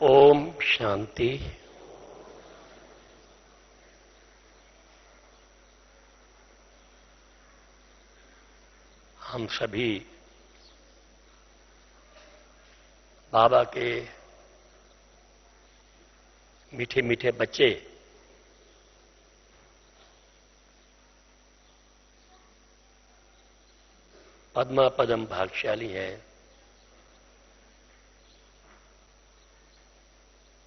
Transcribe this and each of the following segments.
ओम शांति। हम सभी बाबा के मीठे मीठे बच्चे पद्मा पदम भाग्यशाली हैं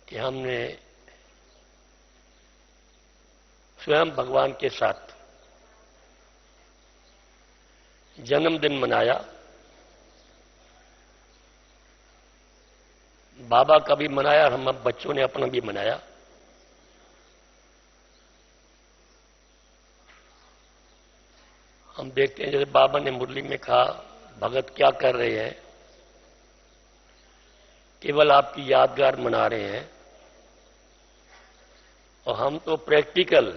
कि हमने स्वयं भगवान के साथ जन्मदिन मनाया। बाबा का भी मनाया और हम बच्चों ने अपना भी मनाया। हम देखते हैं जैसे बाबा ने मुरली में कहा, भगत क्या कर रहे हैं, केवल आपकी यादगार मना रहे हैं। और हम तो प्रैक्टिकल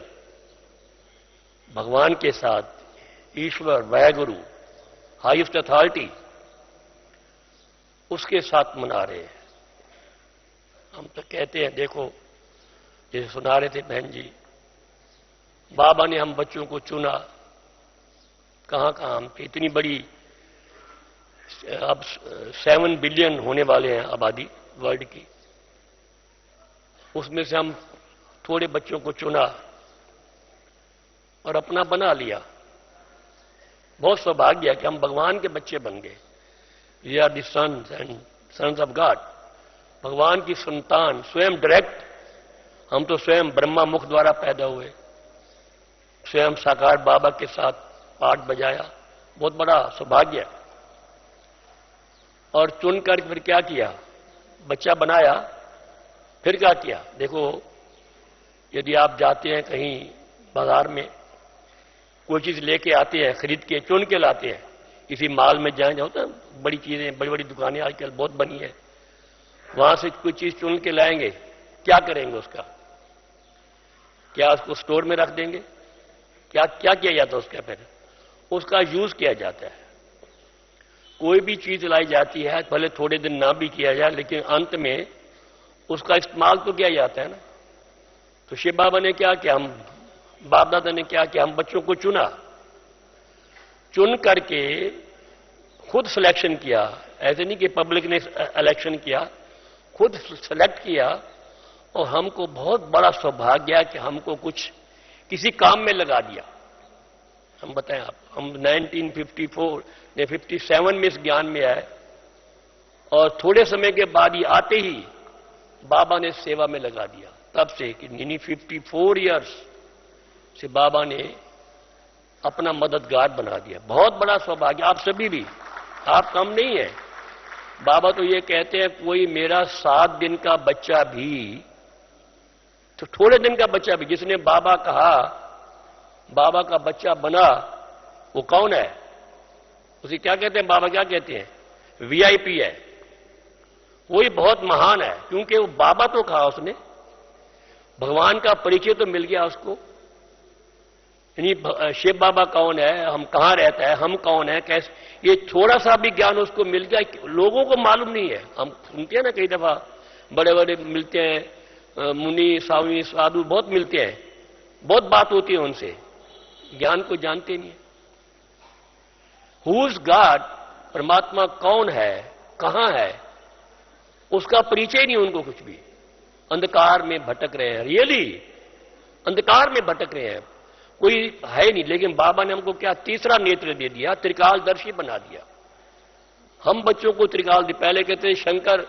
भगवान के साथ ईश्वर वाहेगुरु हाईएस्ट अथॉरिटी उसके साथ मना रहे हैं। हम तो कहते हैं, देखो जैसे सुना रहे थे बहन जी, बाबा ने हम बच्चों को चुना। कहां कहां हम थे, इतनी बड़ी अब 7 बिलियन होने वाले हैं आबादी वर्ल्ड की, उसमें से हम थोड़े बच्चों को चुना और अपना बना लिया। बहुत सौभाग्य है कि हम भगवान के बच्चे बन गए। We are the sons and sons of God, भगवान की संतान स्वयं डायरेक्ट। हम तो स्वयं ब्रह्मा मुख द्वारा पैदा हुए, स्वयं साकार बाबा के साथ पाठ बजाया, बहुत बड़ा सौभाग्य। और चुनकर फिर क्या किया, बच्चा बनाया। फिर क्या किया, देखो यदि आप जाते हैं कहीं बाजार में, कोई चीज लेके आते हैं, खरीद के चुन के लाते हैं, किसी माल में जाए, जाओ तो बड़ी चीजें, बड़ी बड़ी दुकानें आजकल बहुत बनी है, वहां से कोई चीज चुन के लाएंगे, क्या करेंगे उसका? क्या उसको स्टोर में रख देंगे? क्या क्या किया जाता है उसका? फिर उसका यूज किया जाता है। कोई भी चीज लाई जाती है, भले थोड़े दिन ना भी किया जाए, लेकिन अंत में उसका इस्तेमाल तो किया जाता है ना। तो शिव बाबा ने क्या किया, हम बाप दादा ने क्या किया, हम बच्चों को चुना, चुन करके खुद सिलेक्शन किया। ऐसे नहीं कि पब्लिक ने इलेक्शन किया, खुद सेलेक्ट किया। और हमको बहुत बड़ा सौभाग्य है कि हमको कुछ किसी काम में लगा दिया। हम बताएं आप, हम 1954 ने 57 में इस ज्ञान में आए, और थोड़े समय के बाद ही आते ही बाबा ने सेवा में लगा दिया। तब से कि 54 इयर्स से बाबा ने अपना मददगार बना दिया। बहुत बड़ा सौभाग्य। आप सभी भी, आप कम नहीं है। बाबा तो ये कहते हैं, कोई मेरा 7 दिन का बच्चा भी, तो थोड़े दिन का बच्चा भी, जिसने बाबा कहा, बाबा का बच्चा बना, वो कौन है? उसे क्या कहते हैं, बाबा क्या कहते हैं? वीआईपी है। वही बहुत महान है, क्योंकि वो बाबा तो कहा उसने, भगवान का परिचय तो मिल गया उसको। यानी शिव बाबा कौन है, हम कहां रहता है, हम कौन है, कैसे, ये थोड़ा सा भी ज्ञान उसको मिल गया। लोगों को मालूम नहीं है। हम सुनते हैं ना कई दफा, बड़े बड़े मिलते हैं, मुनि सावनी साधु बहुत मिलते हैं, बहुत बात होती है उनसे, ज्ञान को जानते नहीं है। हु इज गॉड, परमात्मा कौन है, कहां है, उसका परिचय नहीं उनको कुछ भी। अंधकार में भटक रहे हैं, रियली अंधकार में भटक रहे हैं, कोई है नहीं। लेकिन बाबा ने हमको क्या, तीसरा नेत्र दे दिया, त्रिकालदर्शी बना दिया। हम बच्चों को त्रिकाल दे, पहले कहते हैं शंकर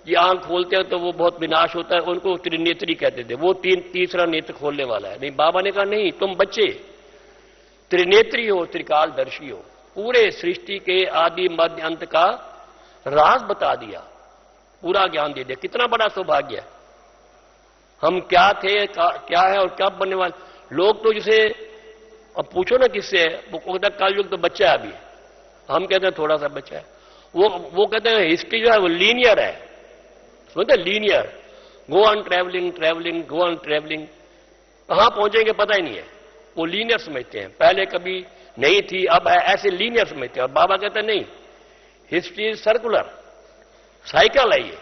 ये आंख खोलते हैं तो वो बहुत विनाश होता है, उनको त्रिनेत्री कहते थे, वो तीसरा नेत्र खोलने वाला है। नहीं, बाबा ने कहा नहीं, तुम बच्चे त्रिनेत्री हो, त्रिकालदर्शी हो, पूरे सृष्टि के आदि मध्य अंत का राज बता दिया, पूरा ज्ञान दे दिया। कितना बड़ा सौभाग्य है। हम क्या थे, क्या है और क्या बनने वाले। लोग तो जिसे अब पूछो ना किससे, वो कहता कलयुग तो बच्चा है अभी, हम कहते हैं थोड़ा सा बच्चा है। वो कहते हैं हिस्ट्री जो है वो लीनियर है, समझते, linear, go on travelling travelling go on travelling, कहां पहुंचेंगे पता ही नहीं है। वो लीनियर समझते हैं, पहले कभी नहीं थी अब है, ऐसे लीनियर समझते हैं। और बाबा कहते हैं नहीं, हिस्ट्री इज सर्कुलर, साइकिल है ये,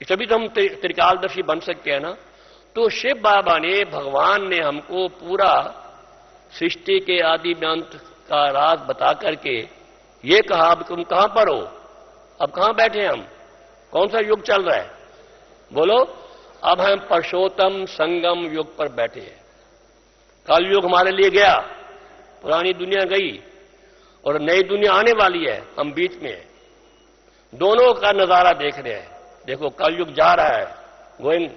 तभी तो हम त्रिकालदर्शी बन सकते हैं ना। तो शिव बाबा ने, भगवान ने हमको पूरा सृष्टि के आदि अंत का राज बता करके ये कहा, अब तुम कहां पर हो, अब कहां बैठे हम, कौन सा युग चल रहा है, बोलो। अब हम पुरुषोत्तम संगम युग पर बैठे हैं। कल युग हमारे लिए गया, पुरानी दुनिया गई और नई दुनिया आने वाली है, हम बीच में हैं। दोनों का नजारा देख रहे हैं। देखो कल युग जा रहा है, गोइंग,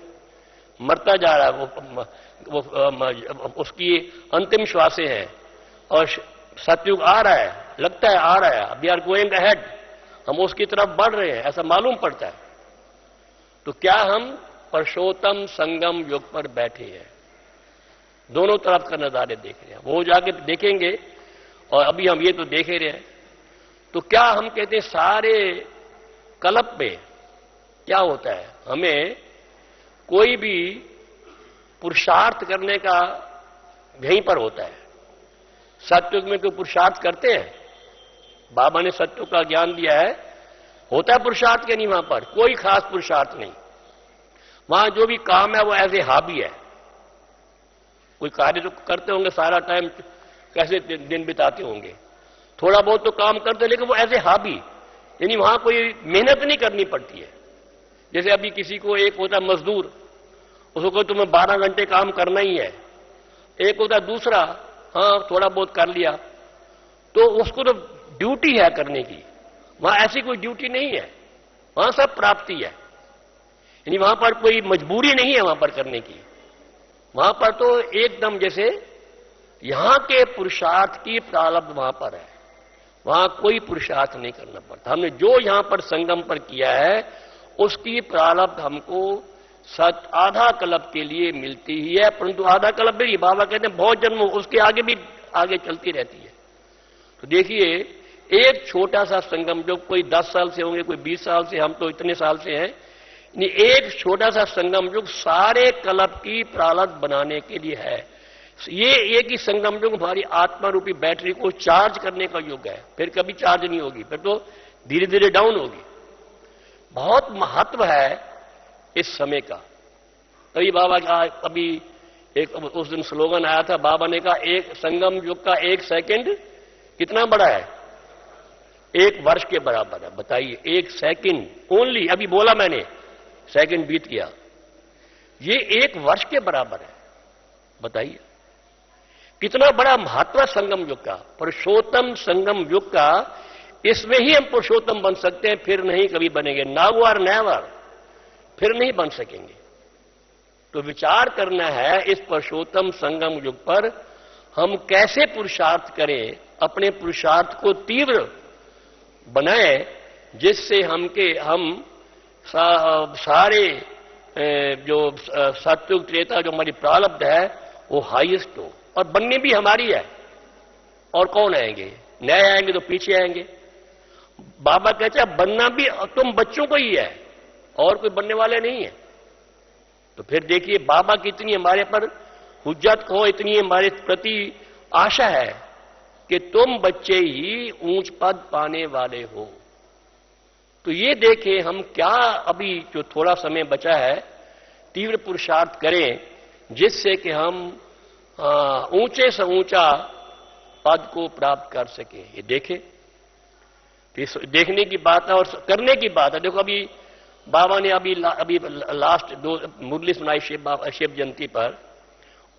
मरता जा रहा है, वो उसकी अंतिम श्वासें हैं, और सतयुग आ रहा है, लगता है आ रहा है, वी आर गोइंग अहेड, हम उसकी तरफ बढ़ रहे हैं, ऐसा मालूम पड़ता है। तो क्या हम पुरुषोत्तम संगम युग पर बैठे हैं, दोनों तरफ का नजारे देख रहे हैं। वो जाके देखेंगे और अभी हम ये तो देख ही रहे हैं। तो क्या हम कहते हैं सारे कल्प में क्या होता है, हमें कोई भी पुरुषार्थ करने का यहीं पर होता है। सत्युग में कोई पुरुषार्थ करते हैं, बाबा ने सत्युग का ज्ञान दिया है, होता है पुरुषार्थ के नहीं, वहां पर कोई खास पुरुषार्थ नहीं। वहां जो भी काम है वो एज ए हॉबी है। कोई कार्य तो करते होंगे, सारा टाइम कैसे दिन बिताते होंगे, थोड़ा बहुत तो काम करते, लेकिन वो एज ए हॉबी, यानी वहां कोई मेहनत नहीं करनी पड़ती है। जैसे अभी किसी को, एक होता मजदूर, उसको तुम्हें 12 घंटे काम करना ही है। एक होता दूसरा, हाँ थोड़ा बहुत कर लिया, तो उसको तो ड्यूटी है करने की। वहां ऐसी कोई ड्यूटी नहीं है, वहां सब प्राप्ति है, यानी वहां पर कोई मजबूरी नहीं है वहां पर करने की। वहां पर तो एकदम जैसे यहां के पुरुषार्थ की प्रारब्ध वहां पर है, वहां कोई पुरुषार्थ नहीं करना पड़ता। हमने जो यहां पर संगम पर किया है उसकी प्रारब्ध हमको आधा कल्प के लिए मिलती ही है, परंतु आधा कल्प भी, बाबा कहते हैं बहुत जन्म उसके आगे भी आगे चलती रहती है। तो देखिए एक छोटा सा संगम, जो कोई 10 साल से होंगे, कोई 20 साल से, हम तो इतने साल से हैं, एक छोटा सा संगम युग सारे कल्प की प्रारब्ध बनाने के लिए है। ये एक ही संगम युग हमारी आत्मा रूपी बैटरी को चार्ज करने का युग है, फिर कभी चार्ज नहीं होगी, फिर तो धीरे धीरे डाउन होगी। बहुत महत्व है इस समय का। तभी बाबा का अभी एक उस दिन स्लोगन आया था, बाबा ने कहा एक संगम युग का 1 सेकंड कितना बड़ा है, 1 वर्ष के बराबर है। बताइए, 1 सेकंड ओनली, अभी बोला मैंने, सेकंड बीत गया, ये 1 वर्ष के बराबर है। बताइए कितना बड़ा महत्व संगम युग का, पुरुषोत्तम संगम युग का। इसमें ही हम पुरुषोत्तम बन सकते हैं, फिर नहीं कभी बनेंगे, नाउ और नेवर, फिर नहीं बन सकेंगे। तो विचार करना है इस पुरुषोत्तम संगम युग पर हम कैसे पुरुषार्थ करें, अपने पुरुषार्थ को तीव्र बनाएं, जिससे हम सारे जो सत्युग त्रेता जो हमारी प्रारब्ध है वो हाईएस्ट हो, और बननी भी हमारी है। और कौन आएंगे, नए आएंगे तो पीछे आएंगे। बाबा कहते हैं बनना भी तुम बच्चों को ही है, और कोई बनने वाले नहीं है। तो फिर देखिए बाबा की इतनी हमारे पर हुज्जत हो, इतनी हमारे प्रति आशा है कि तुम बच्चे ही ऊंच पद पाने वाले हो। तो ये देखें हम क्या अभी जो थोड़ा समय बचा है तीव्र पुरुषार्थ करें, जिससे कि हम ऊंचे से ऊंचा पद को प्राप्त कर सके। ये देखें, देखने की बात है और करने की बात है। देखो अभी बाबा ने अभी लास्ट 2 मुरली सुनाई शिव जयंती पर,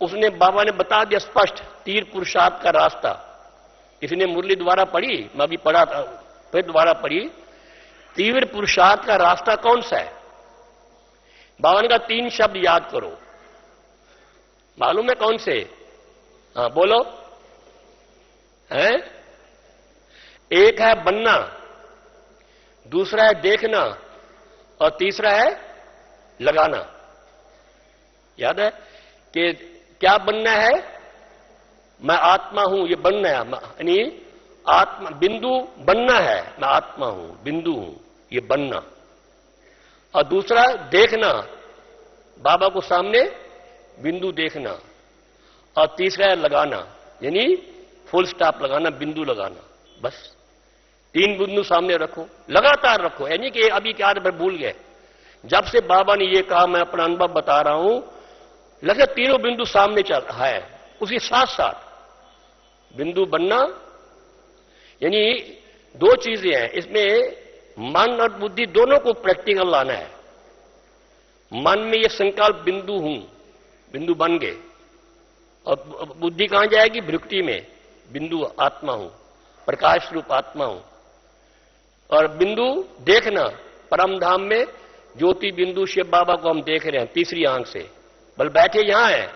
उसने बाबा ने बता दिया स्पष्ट तीव्र पुरुषार्थ का रास्ता। किसी ने मुरली द्वारा पढ़ी, मैं अभी पढ़ा था, फिर दोबारा पढ़ी, तीव्र पुरुषार्थ का रास्ता कौन सा है। बाबा ने कहा 3 शब्द याद करो, मालूम है कौन से? हाँ बोलो। हैं? एक है बनना, दूसरा है देखना, और तीसरा है लगाना। याद है कि क्या बनना है? मैं आत्मा हूं, ये बनना है, यानी आत्मा बिंदु बनना है, मैं आत्मा हूं, बिंदु हूं, ये बनना। और दूसरा देखना, बाबा को सामने बिंदु देखना। और तीसरा है लगाना, यानी फुल स्टॉप लगाना, बिंदु लगाना। बस 3 बिंदु सामने रखो, लगातार रखो, यानी कि अभी क्या भूल गए, जब से बाबा ने ये कहा, मैं अपना अनुभव बता रहा हूं, लगे तीनों बिंदु सामने चल है, उसी साथ साथ बिंदु बनना, यानी दो चीजें हैं इसमें, मन और बुद्धि दोनों को प्रैक्टिकल लाना है। मन में ये संकल्प बिंदु हूं, बिंदु बन गए, और बुद्धि कहां जाएगी? भ्रुकुटी में, बिंदु आत्मा हूं, प्रकाश रूप आत्मा हूं। और बिंदु देखना, परम धाम में ज्योति बिंदु शिव बाबा को हम देख रहे हैं तीसरी आंख से, बल बैठे यहां है।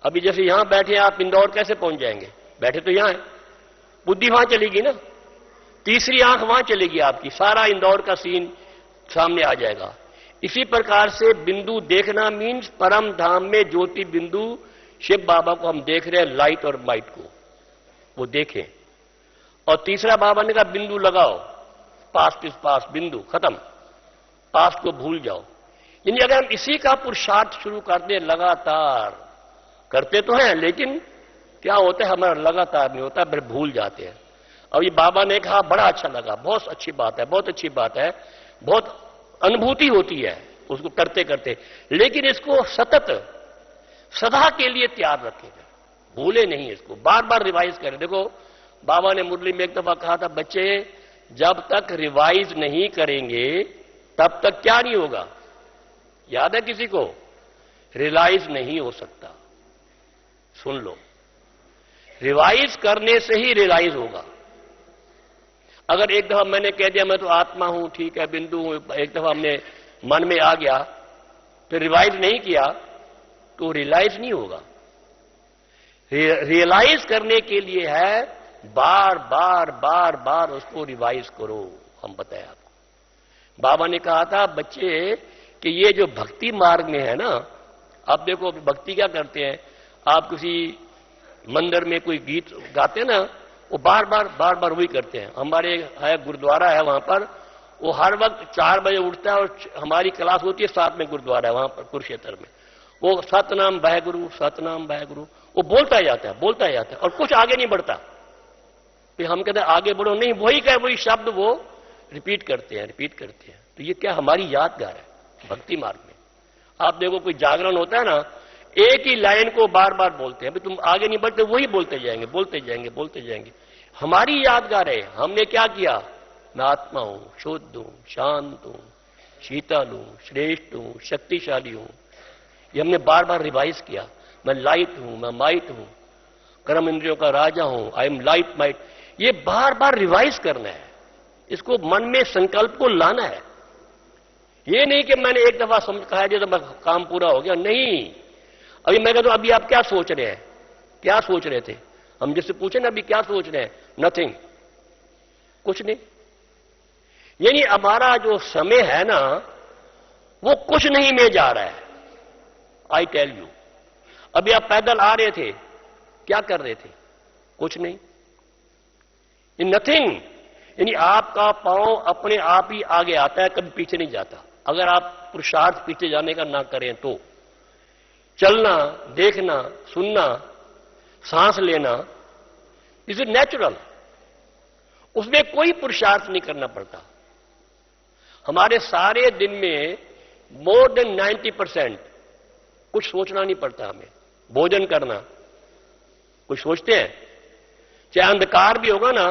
अभी जैसे यहां बैठे आप इंदौर कैसे पहुंच जाएंगे? बैठे तो यहां है, बुद्धि वहां चलेगी ना, तीसरी आंख वहां चलेगी आपकी, सारा इंदौर का सीन सामने आ जाएगा। इसी प्रकार से बिंदु देखना मीन्स परम धाम में ज्योति बिंदु शिव बाबा को हम देख रहे हैं, लाइट और माइट को, वो देखें। और तीसरा बाबा ने कहा बिंदु लगाओ, पास्ट इज पास्ट, बिंदु खत्म, पास्ट को भूल जाओ। यानी अगर हम इसी का पुरुषार्थ शुरू कर दें, लगातार करते तो हैं, लेकिन क्या होता है, हमारा लगातार नहीं होता, फिर भूल जाते हैं। अब ये बाबा ने कहा बड़ा अच्छा लगा, बहुत अच्छी बात है, बहुत अच्छी बात है, बहुत अनुभूति होती है उसको करते करते, लेकिन इसको सतत सदा के लिए तैयार रखें, भूले नहीं इसको, बार बार रिवाइज करें। देखो बाबा ने मुरली में एक दफा कहा था, बच्चे जब तक रिवाइज नहीं करेंगे तब तक क्या नहीं होगा? याद है किसी को? रियलाइज नहीं हो सकता। सुन लो, रिवाइज करने से ही रियलाइज होगा। अगर एक दफा मैंने कह दिया मैं तो आत्मा हूं, ठीक है, बिंदु हूं, एक दफा हमने मन में आ गया, तो रिवाइज नहीं किया तो रियलाइज नहीं होगा। रियलाइज करने के लिए है बार बार बार बार उसको रिवाइज करो। हम बताएं आपको, बाबा ने कहा था बच्चे कि ये जो भक्ति मार्ग में है ना, आप देखो भक्ति क्या करते हैं, आप किसी मंदिर में कोई गीत गाते हैं ना, वो बार बार वही करते हैं। हमारे है गुरुद्वारा है वहां पर, वो हर वक्त 4 बजे उठता है और हमारी क्लास होती है, साथ में गुरुद्वारा है वहां पर कुरुक्षेत्र में, वो सतनाम वाहेगुरु, सतनाम वाहेगुरु, वो बोलता ही जाता है, बोलता ही जाता है, और कुछ आगे नहीं बढ़ता। फिर हम कहते हैं आगे बढ़ो, नहीं, वही कहे वही शब्द वो रिपीट करते हैं, रिपीट करते हैं। तो ये क्या हमारी यादगार है भक्ति मार्ग में। आप देखो कोई जागरण होता है ना, एक ही लाइन को बार बार बोलते हैं, तुम आगे नहीं बढ़ते, वही बोलते जाएंगे, बोलते जाएंगे, बोलते जाएंगे। हमारी यादगार है, हमने क्या किया, मैं आत्मा हूं, शुद्ध हूं, शांत हूं, शीतल हूं, श्रेष्ठ हूं, शक्तिशाली हूं, ये हमने बार बार रिवाइज किया। मैं लाइट हूं, मैं माइट हूं, कर्म इंद्रियों का राजा हूं, आई एम लाइट माइट, ये बार बार रिवाइज करना है, इसको मन में संकल्प को लाना है। ये नहीं कि मैंने एक दफा समझ कहा है तो काम पूरा हो गया, नहीं। अभी मैं कहता हूं अभी आप क्या सोच रहे हैं, क्या सोच रहे थे, हम जिससे पूछे ना अभी क्या सोच रहे हैं, नथिंग, कुछ नहीं। यानी हमारा जो समय है ना वो कुछ नहीं में जा रहा है। आई टेल यू, अभी आप पैदल आ रहे थे, क्या कर रहे थे, कुछ नहीं, नथिंग। यानी आपका पांव अपने आप ही आगे आता है, कभी पीछे नहीं जाता। अगर आप पुरुषार्थ पीछे जाने का ना करें तो चलना, देखना, सुनना, सांस लेना इज इट नेचुरल, उसमें कोई पुरुषार्थ नहीं करना पड़ता। हमारे सारे दिन में मोर देन 90% कुछ सोचना नहीं पड़ता हमें। भोजन करना, कुछ सोचते हैं, चाहे अंधकार भी होगा ना,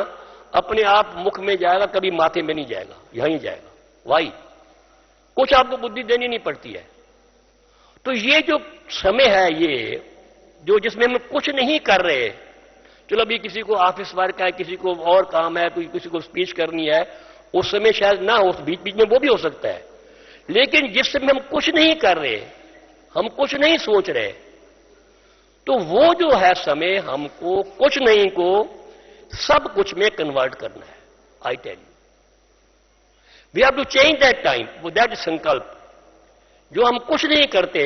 अपने आप मुख में जाएगा, कभी माथे में नहीं जाएगा, यहीं जाएगा। वाई कुछ आपको बुद्धि देनी नहीं पड़ती है। तो ये जो समय है, ये जो जिसमें हम कुछ नहीं कर रहे, चलो अभी किसी को ऑफिस वर्क है, किसी को और काम है, कोई किसी को स्पीच करनी है, उस समय शायद ना हो, बीच बीच में वो भी हो सकता है, लेकिन जिस समय हम कुछ नहीं कर रहे, हम कुछ नहीं सोच रहे, तो वो जो है समय हमको कुछ नहीं को सब कुछ में कन्वर्ट करना है। I tell you, we have to change that time, वो दैट संकल्प जो हम कुछ नहीं करते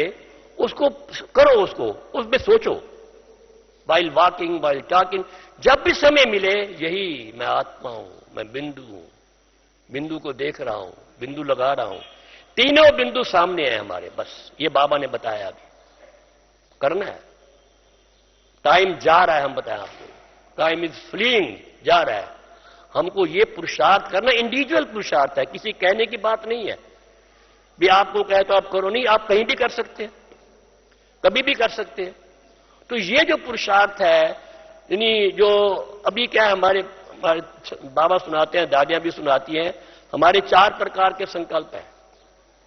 उसको करो, उसको उसमें सोचो, वाइल वॉकिंग, वाइल टॉकिंग, जब भी समय मिले, यही मैं आत्मा हूं, मैं बिंदु हूं, बिंदु को देख रहा हूं, बिंदु लगा रहा हूं, तीनों बिंदु सामने हैं हमारे, बस ये बाबा ने बताया, अभी करना है। टाइम जा रहा है, हम बताएं आपको, टाइम इज फ्लीइंग, जा रहा है, हमको ये पुरुषार्थ करना, इंडिविजुअल पुरुषार्थ है, किसी कहने की बात नहीं है। भी आपको कहे तो आप करो, नहीं, आप कहीं भी कर सकते हैं, कभी भी कर सकते हैं। तो ये जो पुरुषार्थ है, यानी जो अभी क्या है, हमारे बाबा सुनाते हैं, दादियां भी सुनाती हैं, हमारे 4 प्रकार के संकल्प हैं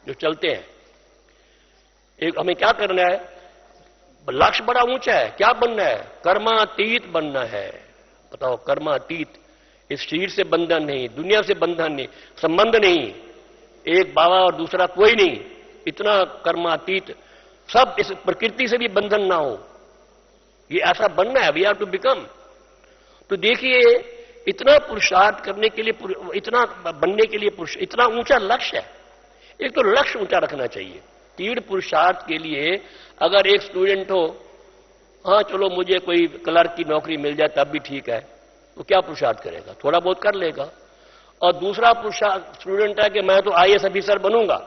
जो चलते हैं। एक, हमें क्या करना है, लक्ष्य बड़ा ऊंचा है, क्या बनना है, कर्मातीत बनना है। बताओ, कर्मातीत, इस शरीर से बंधन नहीं, दुनिया से बंधन नहीं, संबंध नहीं, एक बाबा और दूसरा कोई नहीं, इतना कर्मातीत, सब इस प्रकृति से भी बंधन ना हो, ये ऐसा बनना है, वी हैव टू बिकम। तो देखिए, इतना पुरुषार्थ करने के लिए, इतना बनने के लिए इतना ऊंचा लक्ष्य है। एक तो लक्ष्य ऊंचा रखना चाहिए। तीव्र पुरुषार्थ के लिए अगर एक स्टूडेंट हो, हाँ चलो मुझे कोई क्लर्क की नौकरी मिल जाए तब भी ठीक है, तो क्या पुरुषार्थ करेगा, थोड़ा बहुत कर लेगा। और दूसरा पुरुषार्थ स्टूडेंट है कि मैं तो आईएएस ऑफिसर बनूंगा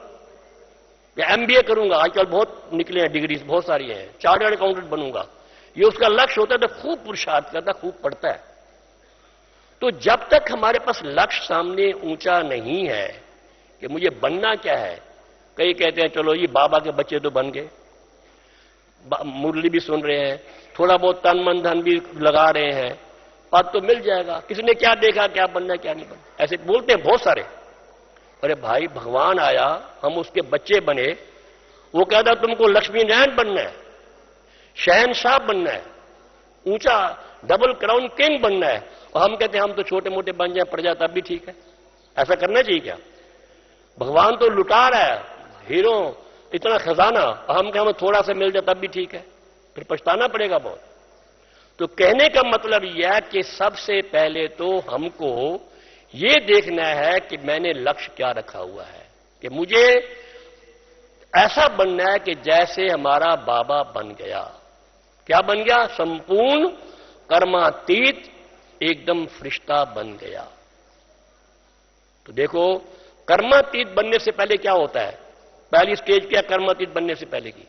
या एमबीए करूंगा, आजकल बहुत निकले हैं, डिग्रीज बहुत सारी हैं, चार्टर्ड अकाउंटेंट बनूंगा, ये उसका लक्ष्य होता है, तो खूब पुरुषार्थ करता, खूब पढ़ता है। तो जब तक हमारे पास लक्ष्य सामने ऊंचा नहीं है कि मुझे बनना क्या है, कई कहते हैं चलो ये बाबा के बच्चे तो बन गए, मुरली भी सुन रहे हैं, थोड़ा बहुत तन मन धन भी लगा रहे हैं, पद तो मिल जाएगा, किसने क्या देखा, क्या बनना क्या नहीं बनना, ऐसे बोलते हैं बहुत सारे। अरे भाई, भगवान आया, हम उसके बच्चे बने, वो कहता तुमको लक्ष्मी नारायण बनना है, शहनशाह बनना है, ऊंचा डबल क्राउन किंग बनना है, और हम कहते हैं हम तो छोटे मोटे बन जाए प्रजा तब भी ठीक है। ऐसा करना चाहिए क्या? भगवान तो लुटा रहा है, हीरो, इतना खजाना, और हम कहें हमें थोड़ा सा मिल जाए तब भी ठीक है, फिर पछताना पड़ेगा बहुत। तो कहने का मतलब यह है कि सबसे पहले तो हमको ये देखना है कि मैंने लक्ष्य क्या रखा हुआ है, कि मुझे ऐसा बनना है कि जैसे हमारा बाबा बन गया। क्या बन गया? संपूर्ण कर्मातीत, एकदम फरिश्ता बन गया। तो देखो, कर्मातीत बनने से पहले क्या होता है, पहली स्टेज क्या कर्मातीत बनने से पहले की,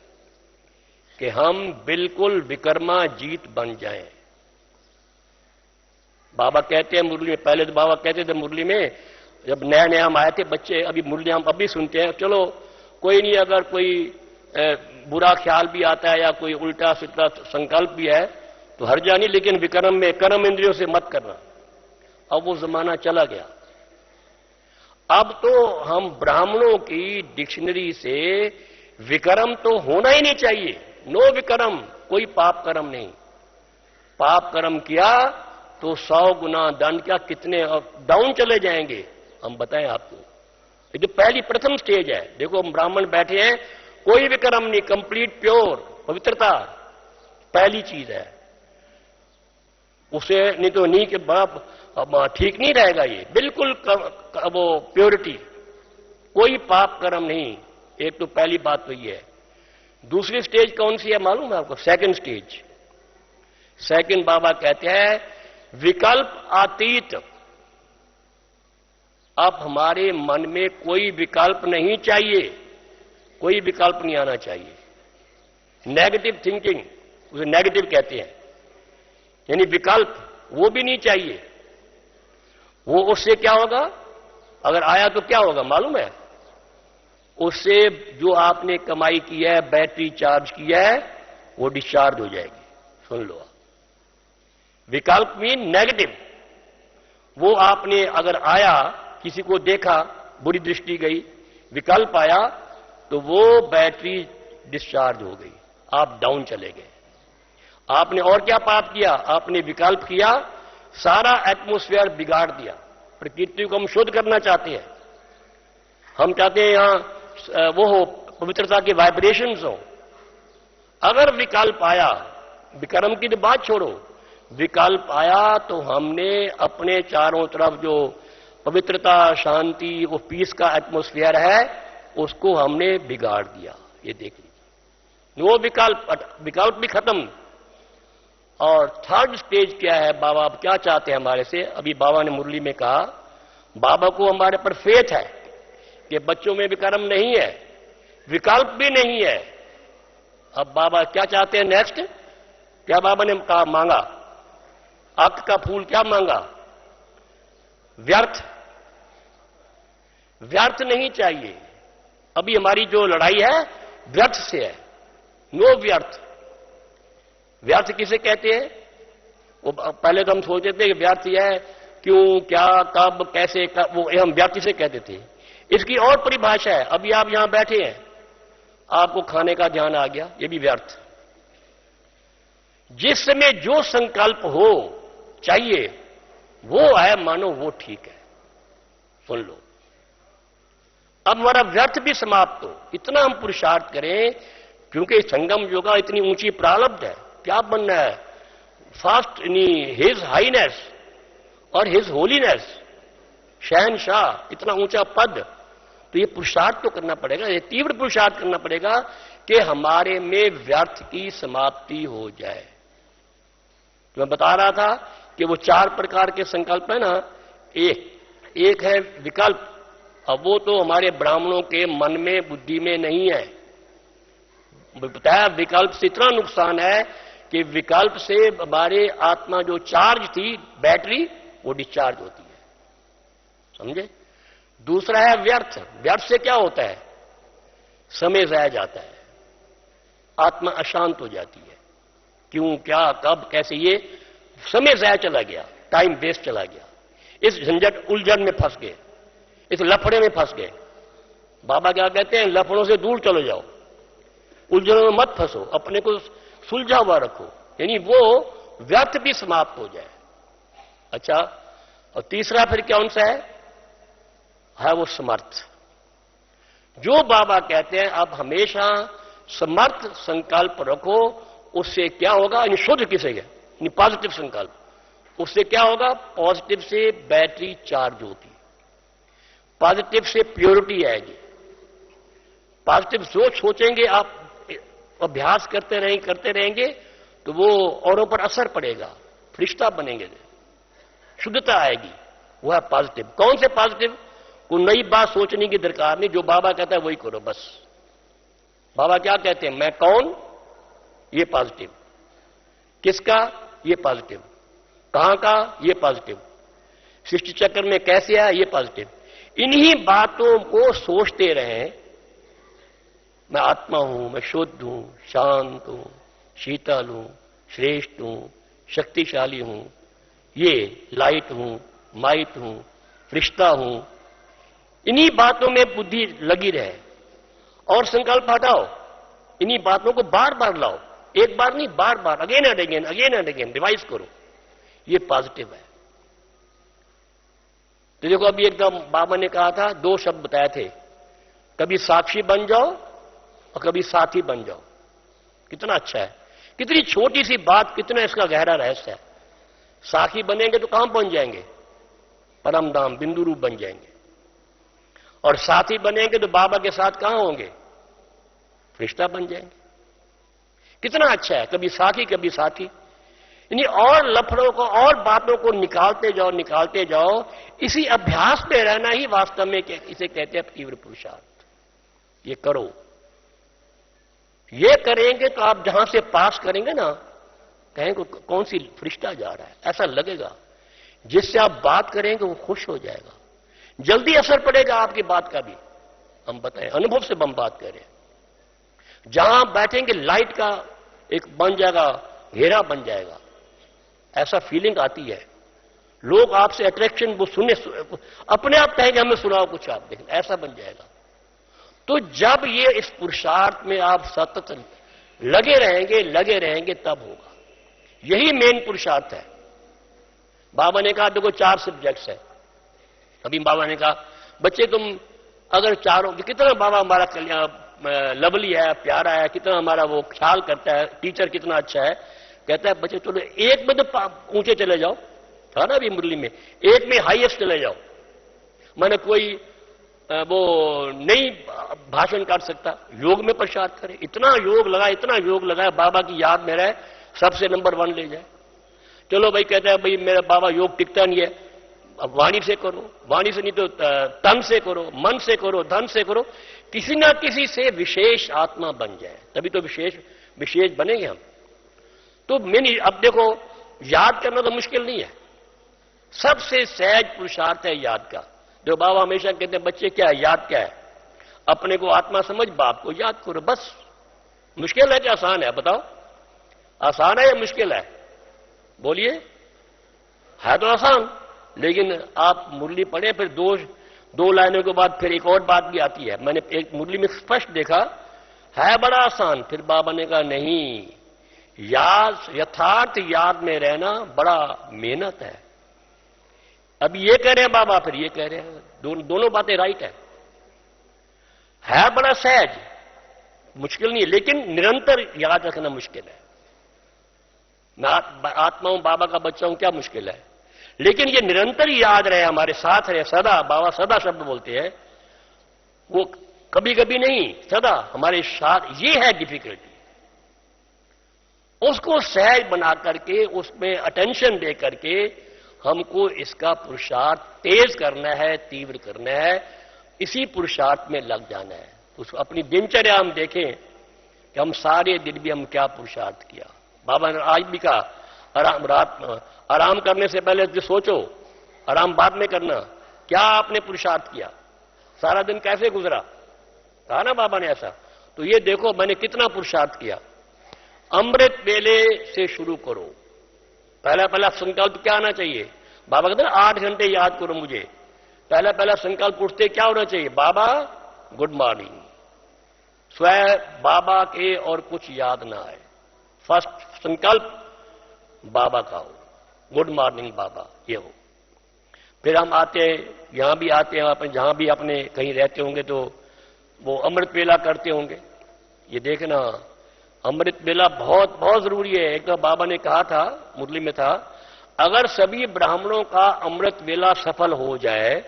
कि हम बिल्कुल विकर्माजीत बन जाएं। बाबा कहते हैं मुरली में, पहले तो बाबा कहते थे मुरली में, जब नया नया हम आए थे बच्चे, अभी मुरली हम अभी सुनते हैं, चलो कोई नहीं, अगर कोई बुरा ख्याल भी आता है या कोई उल्टा सीधा संकल्प भी है तो हर्जा नहीं, लेकिन विक्रम में कर्म इंद्रियों से मत करना। अब वो जमाना चला गया। अब तो हम ब्राह्मणों की डिक्शनरी से विक्रम तो होना ही नहीं चाहिए, नो विक्रम, कोई पाप कर्म नहीं। पाप कर्म किया तो 100 गुना दंड, क्या कितने डाउन चले जाएंगे, हम बताएं आपको। ये जो पहली प्रथम स्टेज है, देखो हम ब्राह्मण बैठे हैं, कोई विक्रम नहीं, कंप्लीट प्योर पवित्रता पहली चीज है। उसे नहीं तो नहीं कि बाप ठीक नहीं रहेगा, ये बिल्कुल वो प्योरिटी, कोई पाप कर्म नहीं। एक तो पहली बात तो ये है। दूसरी स्टेज कौन सी है मालूम है आपको? Second stage. सेकंड बाबा कहते हैं विकल्प अतीत। अब हमारे मन में कोई विकल्प नहीं चाहिए, कोई विकल्प नहीं आना चाहिए। नेगेटिव थिंकिंग, उसे नेगेटिव कहते हैं, यानी विकल्प वो भी नहीं चाहिए। वो उससे क्या होगा, अगर आया तो क्या होगा मालूम है? उससे जो आपने कमाई की है, बैटरी चार्ज किया है, वो डिस्चार्ज हो जाएगी। सुन लो, विकल्प मीन नेगेटिव। वो आपने अगर आया, किसी को देखा, बुरी दृष्टि गई, विकल्प आया तो वो बैटरी डिस्चार्ज हो गई, आप डाउन चले गए। आपने और क्या पाप किया? आपने विकल्प किया, सारा एटमॉस्फेयर बिगाड़ दिया। प्रकृति को हम शुद्ध करना चाहते हैं, हम चाहते हैं यहां वो हो, पवित्रता के वाइब्रेशंस हो। अगर विकल्प आया, विक्रम की तो बात छोड़ो, विकल्प आया तो हमने अपने चारों तरफ जो पवित्रता, शांति, वो पीस का एटमॉस्फेयर है, उसको हमने बिगाड़ दिया। ये देख लीजिए, वो विकल्प भी खत्म। और थर्ड स्टेज क्या है, बाबा अब क्या चाहते हैं हमारे से? अभी बाबा ने मुरली में कहा, बाबा को हमारे पर फेथ है कि बच्चों में विक्रम नहीं है, विकल्प भी नहीं है। अब बाबा क्या चाहते हैं नेक्स्ट? क्या बाबा ने कहा, मांगा अक का फूल, क्या मांगा? व्यर्थ। व्यर्थ नहीं चाहिए, अभी हमारी जो लड़ाई है व्यर्थ से है, नो व्यर्थ। व्यर्थ किसे कहते हैं? वो पहले तो हम सोचते थे कि व्यर्थ यह है क्यों, क्या, कब, कैसे, कब, वो हम व्यर्थ से कहते थे। इसकी और परिभाषा है। अभी आप यहां बैठे हैं, आपको खाने का ध्यान आ गया, ये भी व्यर्थ। जिस समय जो संकल्प हो चाहिए वो है, मानो वो ठीक है, सुन लो। अब हमारा व्यर्थ भी समाप्त हो, इतना हम पुरुषार्थ करें, क्योंकि संगम योगा इतनी ऊंची प्रारब्ध है। क्या बनना है? फास्ट हिज हाईनेस और हिज होलीनेस, शहनशाह, इतना ऊंचा पद। तो ये पुरुषार्थ तो करना पड़ेगा, ये तीव्र पुरुषार्थ करना पड़ेगा कि हमारे में व्यर्थ की समाप्ति हो जाए। तो मैं बता रहा था कि वो 4 प्रकार के संकल्प है ना, एक है विकल्प। अब वो तो हमारे ब्राह्मणों के मन में, बुद्धि में नहीं है। बताया विकल्प से इतना नुकसान है कि विकल्प से हमारे आत्मा जो चार्ज थी, बैटरी, वो डिस्चार्ज होती है, समझे। दूसरा है व्यर्थ। व्यर्थ से क्या होता है? समय जाया जाता है, आत्मा अशांत हो जाती है। क्यों, क्या, कब, कैसे, ये समय जाया चला गया, टाइम वेस्ट चला गया। इस झंझट उलझन में फंस गए, इस लफड़े में फंस गए। बाबा क्या कहते हैं? लफड़ों से दूर चले जाओ, उलझनों में मत फंसो, अपने को सुलझा हुआ रखो, यानी वो व्यर्थ भी समाप्त हो जाए। अच्छा, और तीसरा फिर कौन सा है वो समर्थ। जो बाबा कहते हैं अब हमेशा समर्थ संकल्प रखो, उससे क्या होगा? शुद्ध किसे है? पॉजिटिव संकल्प। उससे क्या होगा? पॉजिटिव से बैटरी चार्ज होती है, पॉजिटिव से प्योरिटी आएगी। पॉजिटिव जो सोचेंगे आप, अभ्यास करते रहेंगे तो वो औरों पर असर पड़ेगा, फरिश्ता बनेंगे, शुद्धता आएगी। वो है पॉजिटिव। कौन से पॉजिटिव? कोई नई बात सोचने की दरकार नहीं, जो बाबा कहता है वही करो बस। बाबा क्या कहते हैं? मैं कौन, ये पॉजिटिव। किसका? ये पॉजिटिव। कहां का? ये पॉजिटिव। सृष्टि चक्र में कैसे आया? ये पॉजिटिव। इन्हीं बातों को सोचते रहें। मैं आत्मा हूं, मैं शुद्ध हूं, शांत हूं, शीतल हूं, श्रेष्ठ हूं, शक्तिशाली हूं, ये लाइट हूं, माइट हूं, फरिश्ता हूं। इन्हीं बातों में बुद्धि लगी रहे और संकल्प हटाओ। इन्हीं बातों को बार बार लाओ, एक बार नहीं, बार बार, again and again, again and again revise करो। ये पॉजिटिव है। तो देखो, अभी एकदम बाबा ने कहा था, 2 शब्द बताए थे, कभी साक्षी बन जाओ और कभी साथी बन जाओ। कितना अच्छा है, कितनी छोटी सी बात, कितना इसका गहरा रहस्य है। साथी बनेंगे तो कहां पहुंच जाएंगे? परम धाम, बिंदु रूप बन जाएंगे। और साथी बनेंगे तो बाबा के साथ कहां होंगे? फरिश्ता बन जाएंगे। कितना अच्छा है, कभी साथी कभी साथी। यानी और लफड़ों को और बातों को निकालते जाओ। इसी अभ्यास में रहना ही वास्तव में इसे कहते हैं तीव्र पुरुषार्थ। ये करो, ये करेंगे तो आप जहां से पास करेंगे ना, कहेंगे कौन सी फरिश्ता जा रहा है, ऐसा लगेगा। जिससे आप बात करेंगे वो खुश हो जाएगा, जल्दी असर पड़ेगा आपकी बात का भी। हम बताएं, अनुभव से हम बात करें। जहां बैठेंगे लाइट का एक बन जाएगा, घेरा बन जाएगा, ऐसा फीलिंग आती है। लोग आपसे अट्रैक्शन, वो सुने, अपने आप कहेंगे हमें सुनाओ कुछ, आप देखें, ऐसा बन जाएगा। तो जब ये इस पुरुषार्थ में आप सतत लगे रहेंगे तब होगा। यही मेन पुरुषार्थ है। बाबा ने कहा देखो 4 सब्जेक्ट्स है। अभी बाबा ने कहा बच्चे तुम अगर चारों, कितना बाबा हमारा कल्याण लवली है, प्यारा है, कितना हमारा वो ख्याल करता है, टीचर कितना अच्छा है। कहता है बच्चे चलो एक में तो ऊंचे चले जाओ, था ना अभी मुरली में, एक में हाईएस्ट चले जाओ। मैंने कोई वो नहीं भाषण कर सकता, योग में प्रसाद करे। इतना योग लगाए बाबा की याद में रहे, सबसे नंबर 1 ले जाए। चलो भाई, कहता है भाई मेरा बाबा योग टिकता नहीं है, अब वाणी से करो, वाणी से नहीं तो तन से करो, मन से करो, धन से करो, किसी ना किसी से विशेष आत्मा बन जाए, तभी तो विशेष बनेंगे हम। तो मैंने अब देखो, याद करना तो मुश्किल नहीं है, सबसे सहज पुरुषार्थ है याद का। जो बाबा हमेशा कहते हैं बच्चे क्या है, याद क्या है। अपने को आत्मा समझ, बाप को याद करो, बस। मुश्किल है कि आसान है? बताओ, आसान है या मुश्किल है? बोलिए। है तो आसान, लेकिन आप मुरली पढ़े, फिर दो लाइनों के बाद फिर एक और बात भी आती है। मैंने एक मुरली में स्पष्ट देखा, है बड़ा आसान, फिर बाबा ने कहा नहीं, याद, यथार्थ याद में रहना बड़ा मेहनत है। अब ये कह रहे हैं बाबा, फिर ये कह रहे हैं, दोनों बातें राइट है बड़ा सहज, मुश्किल नहीं है, लेकिन निरंतर याद रखना मुश्किल है। मैं आत्मा हूं, बाबा का बच्चा हूं, क्या मुश्किल है? लेकिन ये निरंतर याद रहे, हमारे साथ रहे, सदा। बाबा सदा शब्द बोलते हैं, वो कभी कभी नहीं, सदा हमारे साथ। ये है डिफिकल्टी। उसको सहज बना करके, उसमें अटेंशन दे करके हमको इसका पुरुषार्थ तेज करना है, तीव्र करना है, इसी पुरुषार्थ में लग जाना है। तो अपनी दिनचर्या हम देखें कि हम सारे दिन भी हम क्या पुरुषार्थ किया। बाबा ने आज भी कहा, आराम करने से पहले जो सोचो, आराम बाद में करना, क्या आपने पुरुषार्थ किया, सारा दिन कैसे गुजरा, कहा ना बाबा ने ऐसा। तो ये देखो मैंने कितना पुरुषार्थ किया। अमृत वेले से शुरू करो। पहला संकल्प क्या आना चाहिए? बाबा कहते हैं 8 घंटे याद करो मुझे। पहला संकल्प उठते क्या होना चाहिए? बाबा गुड मॉर्निंग। स्वयं बाबा के और कुछ याद ना आए, फर्स्ट संकल्प बाबा का हो, गुड मॉर्निंग बाबा, ये हो। फिर हम आते हैं, यहां भी आते हैं, अपने जहां भी अपने कहीं रहते होंगे तो वो अमृत वेला करते होंगे। ये देखना, अमृत वेला बहुत बहुत जरूरी है। एक तो बाबा ने कहा था, मुरली में था, अगर सभी ब्राह्मणों का अमृत वेला सफल हो जाए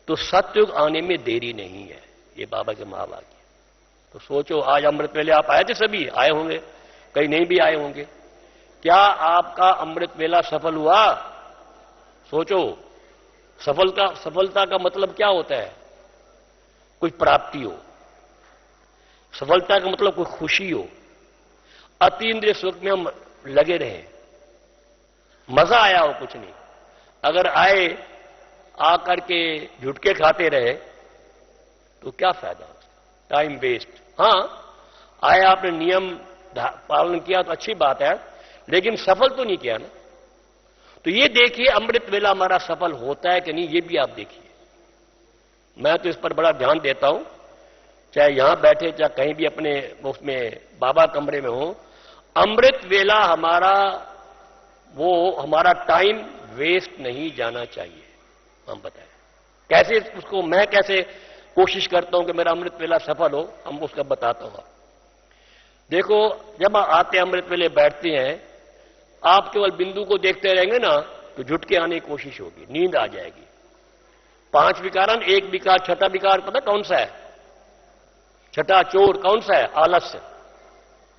तो सतयुग आने में देरी नहीं है। ये बाबा के महावाक्य। तो सोचो, आज अमृत वेले आप आए थे, सभी आए होंगे, कहीं नहीं भी आए होंगे। क्या आपका अमृत वेला सफल हुआ? सोचो, सफलता का मतलब क्या होता है? कोई प्राप्ति हो। सफलता का मतलब कोई खुशी हो, अतीन्द्रिय सुख में हम लगे रहे, मजा आया हो, कुछ नहीं। अगर आए आकर के झुटके खाते रहे तो क्या फायदा? Time waste. हां, आया आपने नियम पालन किया तो अच्छी बात है, लेकिन सफल तो नहीं किया ना। तो ये देखिए अमृत वेला हमारा सफल होता है कि नहीं, ये भी आप देखिए। मैं तो इस पर बड़ा ध्यान देता हूं, चाहे यहां बैठे चाहे कहीं भी अपने उसमें बाबा कमरे में हो। अमृत वेला हमारा टाइम वेस्ट नहीं जाना चाहिए। हम बताएं कैसे उसको, मैं कैसे कोशिश करता हूं कि मेरा अमृत वेला सफल हो, हम उसका बताता हूं। देखो, जब आते अमृत वेले बैठते हैं, आप केवल बिंदु को देखते रहेंगे ना तो झुटके आने की कोशिश होगी, नींद आ जाएगी। 5 विकारन, एक विकार, छठा विकार पता कौन सा है? छठा चोर कौन सा है? आलस्य।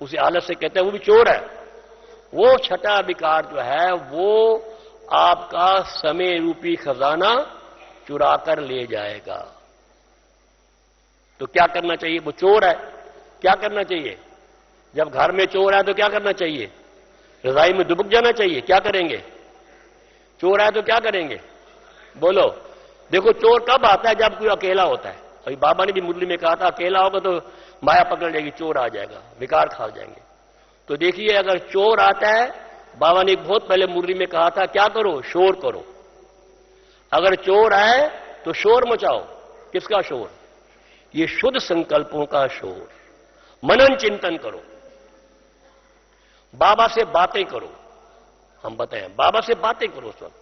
उसे आलस्य कहते हैं, वो भी चोर है। वो छठा विकार जो है वो आपका समय रूपी खजाना चुरा कर ले जाएगा। तो क्या करना चाहिए? वो चोर है, क्या करना चाहिए? जब घर में चोर है तो क्या करना चाहिए? रजाई में दुबक जाना चाहिए। क्या करेंगे? चोर है तो क्या करेंगे? बोलो। देखो, चोर कब आता है? जब कोई अकेला होता है। अभी बाबा ने भी मुरली में कहा था, अकेला होगा तो माया पकड़ लेगी, चोर आ जाएगा, विकार खा जाएंगे। तो देखिए, अगर चोर आता है, बाबा ने बहुत पहले मुरली में कहा था, क्या करो? शोर करो। अगर चोर आए तो शोर मचाओ। किसका शोर? ये शुद्ध संकल्पों का शोर। मनन चिंतन करो, बाबा से बातें करो। हम बताएं, बाबा से बातें करो उस वक्त,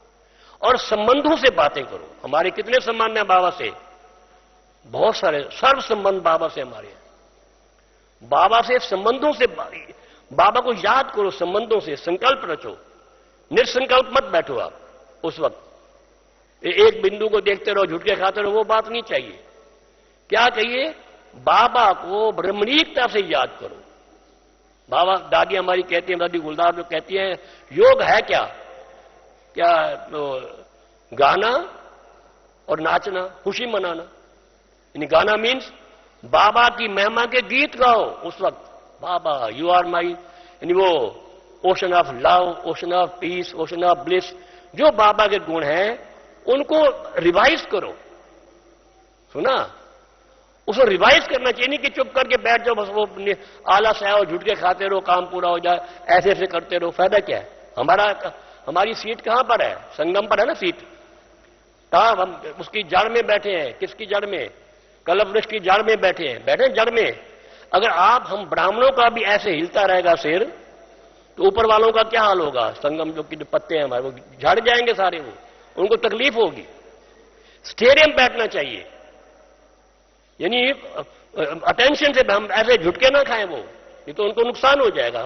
और संबंधों से बातें करो। हमारे कितने संबंध हैं बाबा से? बहुत सारे, सर्व संबंध बाबा से हमारे हैं। बाबा से संबंधों से, बाबा को याद करो, संबंधों से संकल्प रचो। निसंकल्प मत बैठो आप उस वक्त, एक बिंदु को देखते रहो, झुटके खाते रहो, वो बात नहीं चाहिए। क्या चाहिए? बाबा को ब्रह्मणीकता से याद करो। बाबा, दादी हमारी कहती है, दादी गुलदार जो कहती है, योग है क्या? क्या तो गाना और नाचना, खुशी मनाना। यानी गाना मीन्स बाबा की महिमा के गीत गाओ उस वक्त। बाबा, यू आर माई, यानी वो ocean of love, ocean of peace, ocean of bliss, जो बाबा के गुण हैं उनको रिवाइज करो। सुना? उसको रिवाइज करना चाहिए, नहीं कि चुप करके बैठ जाओ बस वो आलस है और झुट के खाते रहो, काम पूरा हो जाए, ऐसे ऐसे करते रहो, फायदा क्या है? हमारी सीट कहां पर है? संगम पर है ना सीट। कहां हम उसकी जड़ में बैठे हैं? किसकी जड़ में? कल्प वृक्ष की जड़ में बैठे हैं, बैठे जड़ में। अगर हम ब्राह्मणों का भी ऐसे हिलता रहेगा सिर, तो ऊपर वालों का क्या हाल होगा? संगम जो कि पत्ते हैं हमारे, वो झड़ जाएंगे सारे, वो उनको तकलीफ होगी। स्टेडियम बैठना चाहिए, यानी अटेंशन से हम ऐसे झुटके ना खाएं, वो ये तो उनको नुकसान हो जाएगा।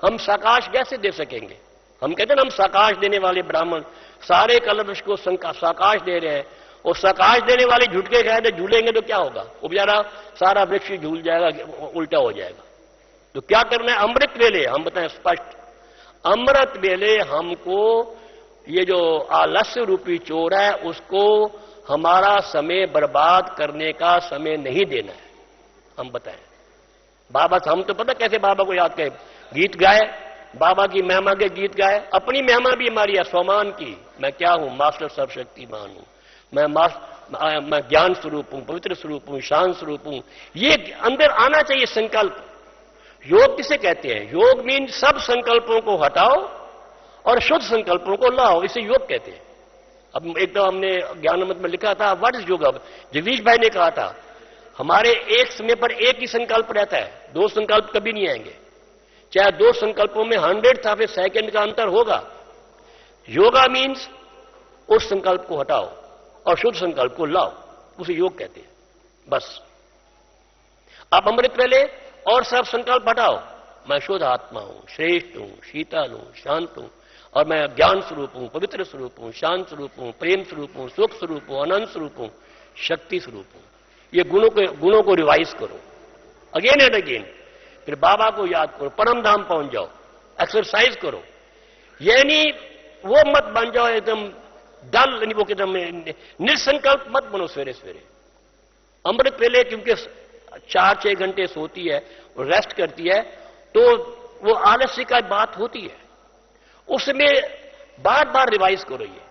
हम साकाश कैसे दे सकेंगे? हम कहते हैं ना, हम साकाश देने वाले ब्राह्मण, सारे कल्प को साकाश दे रहे हैं, और साकाश देने वाले झुटके खाए झूलेंगे तो क्या होगा? वो बेचारा सारा वृक्ष झूल जाएगा, उल्टा हो जाएगा। तो क्या करना है? अमृत वेले, हम बताएं स्पष्ट, अमृत वेले हमको ये जो आलस्य रूपी चोर है, उसको हमारा समय बर्बाद करने का समय नहीं देना है। हम बताएं बाबा, हम तो पता कैसे बाबा को याद करें? गीत गाए, बाबा की महिमा के गीत गाए, अपनी महिमा भी हमारी है, स्वमान की। मैं क्या हूं? मास्टर सर्वशक्तिमान हूं, मैं ज्ञान स्वरूप हूं, पवित्र स्वरूप हूं, शांत स्वरूप हूं। ये अंदर आना चाहिए संकल्प। योग किसे कहते हैं? योग मीन सब संकल्पों को हटाओ और शुद्ध संकल्पों को लाओ, इसे योग कहते हैं। अब एक तो हमने ज्ञानमत में लिखा था, व्हाट इज योग? जगदीश भाई ने कहा था, हमारे एक समय पर एक ही संकल्प रहता है, दो संकल्प कभी नहीं आएंगे। चाहे दो संकल्पों में 100th ऑफ ए सेकेंड का अंतर होगा। योगा मीन्स उस संकल्प को हटाओ और शुद्ध संकल्प को लाओ, उसे योग कहते हैं। बस आप अमृत वेले और सब संकल्प हटाओ, मैं शुद्ध आत्मा हूं, श्रेष्ठ हूं, शीतल हूं, शांत हूं, और मैं ज्ञान स्वरूप हूं, पवित्र स्वरूप हूं, शांत स्वरूप हूं, प्रेम स्वरूप हूं, सुख स्वरूप हूं, अनंत स्वरूप हूं, शक्ति स्वरूप हूं। ये गुणों को रिवाइज करो अगेन एंड अगेन। फिर बाबा को याद करो, परम धाम पहुंच जाओ, एक्सरसाइज करो। यानी वो मत बन जाओ एकदम डल, वो एकदम निसंकल्प मत बनो सवेरे सवेरे। अमृत वेले क्योंकि 4-6 घंटे सोती है और रेस्ट करती है, तो वो आलस्य का बात होती है, उसमें बार बार रिवाइज करो। ये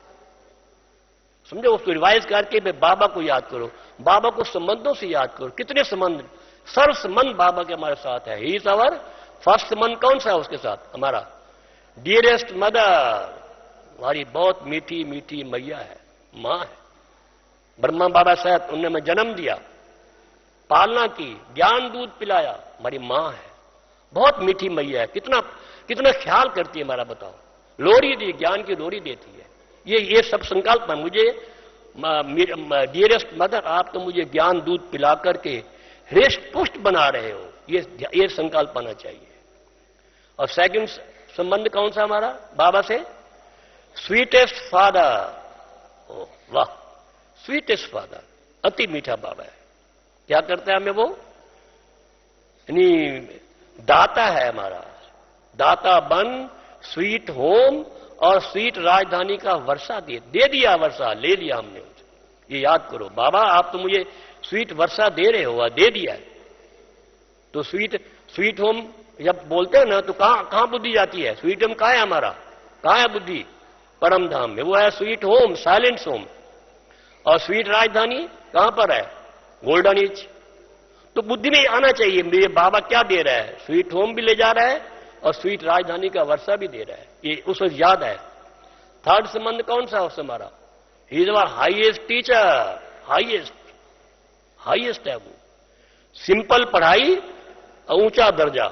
समझो, उसको रिवाइज करके बाबा को याद करो, बाबा को संबंधों से याद करो। कितने संबंध, सर्व संबंध बाबा के हमारे साथ है। ही इज आवर फर्स्ट संबंध। कौन सा है उसके साथ? हमारा डियरेस्ट मदर, हमारी बहुत मीठी मीठी मैया है, मां है। ब्रह्मा बाबा साहब, उन्होंने हमें जन्म दिया, पालना की, ज्ञान दूध पिलाया, हमारी मां है, बहुत मीठी मैया है। कितना कितना ख्याल करती है हमारा, बताओ। लोरी दी, ज्ञान की लोरी देती है। ये सब संकल्प है। मुझे डियरेस्ट मदर, आप तो मुझे ज्ञान दूध पिला करके हृष्ट पुष्ट बना रहे हो, ये संकल्प आना चाहिए। और सेकंड संबंध कौन सा हमारा बाबा से? Sweetest father. ओ वाह, स्वीटेस्ट फादर, अति मीठा बाबा है। क्या करता है हमें वो? यानी दाता है हमारा, दाता बन, स्वीट होम और स्वीट राजधानी का वर्षा दे दिया, वर्षा ले लिया हमने। ये याद करो, बाबा आप तो मुझे स्वीट वर्षा दे रहे हो, दे दिया है। तो स्वीट होम जब बोलते हैं ना, तो कहां बुद्धि जाती है? स्वीट होम कहां है हमारा? कहां है बुद्धि? परम धाम में। वो है स्वीट होम, साइलेंट होम। और स्वीट राजधानी कहां पर है? Golden age. तो बुद्धि में आना चाहिए, मेरे बाबा क्या दे रहा है? स्वीट होम भी ले जा रहा है और स्वीट राजधानी का वर्षा भी दे रहा है, ये उस वक्त याद है। थर्ड संबंध कौन सा उससे हमारा? He is our highest teacher, highest है वो। सिंपल पढ़ाई और ऊंचा दर्जा।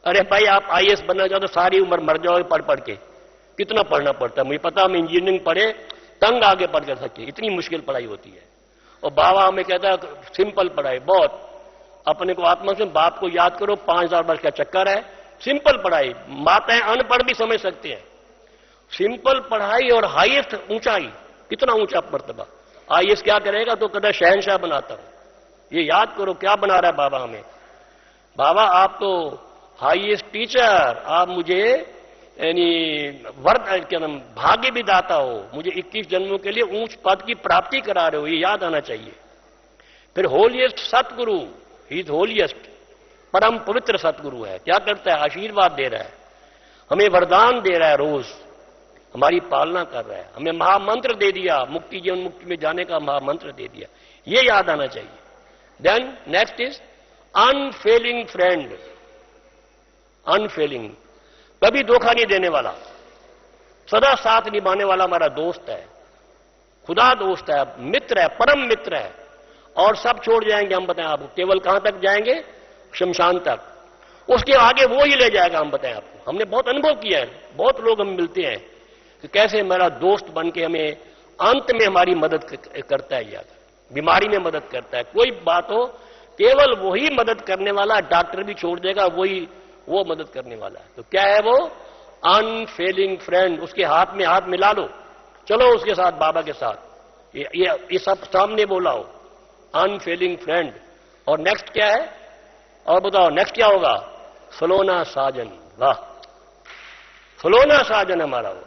अरे भाई आप आईएएस बनना चाहो तो सारी उम्र मर जाओगे पढ़ पढ़ के। कितना पढ़ना पड़ता है मुझे पता, हम इंजीनियरिंग पढ़े, तंग आगे पढ़ कर सकते, इतनी मुश्किल पढ़ाई होती है। और बाबा हमें कहता है सिंपल पढ़ाई बहुत। अपने को आत्मा से बाप को याद करो, 5000 वर्ष का चक्कर है। सिंपल पढ़ाई, माताएं अनपढ़ भी समझ सकते हैं। सिंपल पढ़ाई और हाईएस्ट ऊंचाई, कितना ऊंचा मर्तबा। आईएएस क्या करेगा? तो कदा शहनशाह बनाता हूं। ये याद करो क्या बना रहा है बाबा हमें। बाबा आप तो हाईएस्ट टीचर, आप मुझे यानी क्या नाम, भाग्य भी दाता हो, मुझे 21 जन्मों के लिए ऊंच पद की प्राप्ति करा रहे हो, ये याद आना चाहिए। फिर holiest Satguru, he is holiest, परम पवित्र सतगुरु है। क्या करता है? आशीर्वाद दे रहा है, हमें वरदान दे रहा है, रोज हमारी पालना कर रहा है, हमें महामंत्र दे दिया, मुक्ति जीवन मुक्ति में जाने का महामंत्र दे दिया। ये याद आना चाहिए। Then next is unfailing friend, unfailing, कभी धोखा नहीं देने वाला, सदा साथ निभाने वाला हमारा दोस्त है, खुदा दोस्त है, मित्र है, परम मित्र है। और सब छोड़ जाएंगे हम बताएं आपको, केवल कहां तक जाएंगे? शमशान तक, उसके आगे वो ही ले जाएगा। हम बताएं आपको, हमने बहुत अनुभव किया है, बहुत लोग हम मिलते हैं कि कैसे मेरा दोस्त बन के हमें अंत में हमारी मदद करता है, याद बीमारी में मदद करता है, कोई बात हो केवल वही मदद करने वाला, डॉक्टर भी छोड़ देगा, वही वो मदद करने वाला है। तो क्या है वो? Unfailing friend. उसके हाथ में हाथ मिला लो, चलो उसके साथ, बाबा के साथ। ये सब सामने बोला हो, अनफेलिंग फ्रेंड। और नेक्स्ट क्या है? और बताओ नेक्स्ट क्या होगा? सलोना साजन। वाह, सलोना साजन हमारा वो।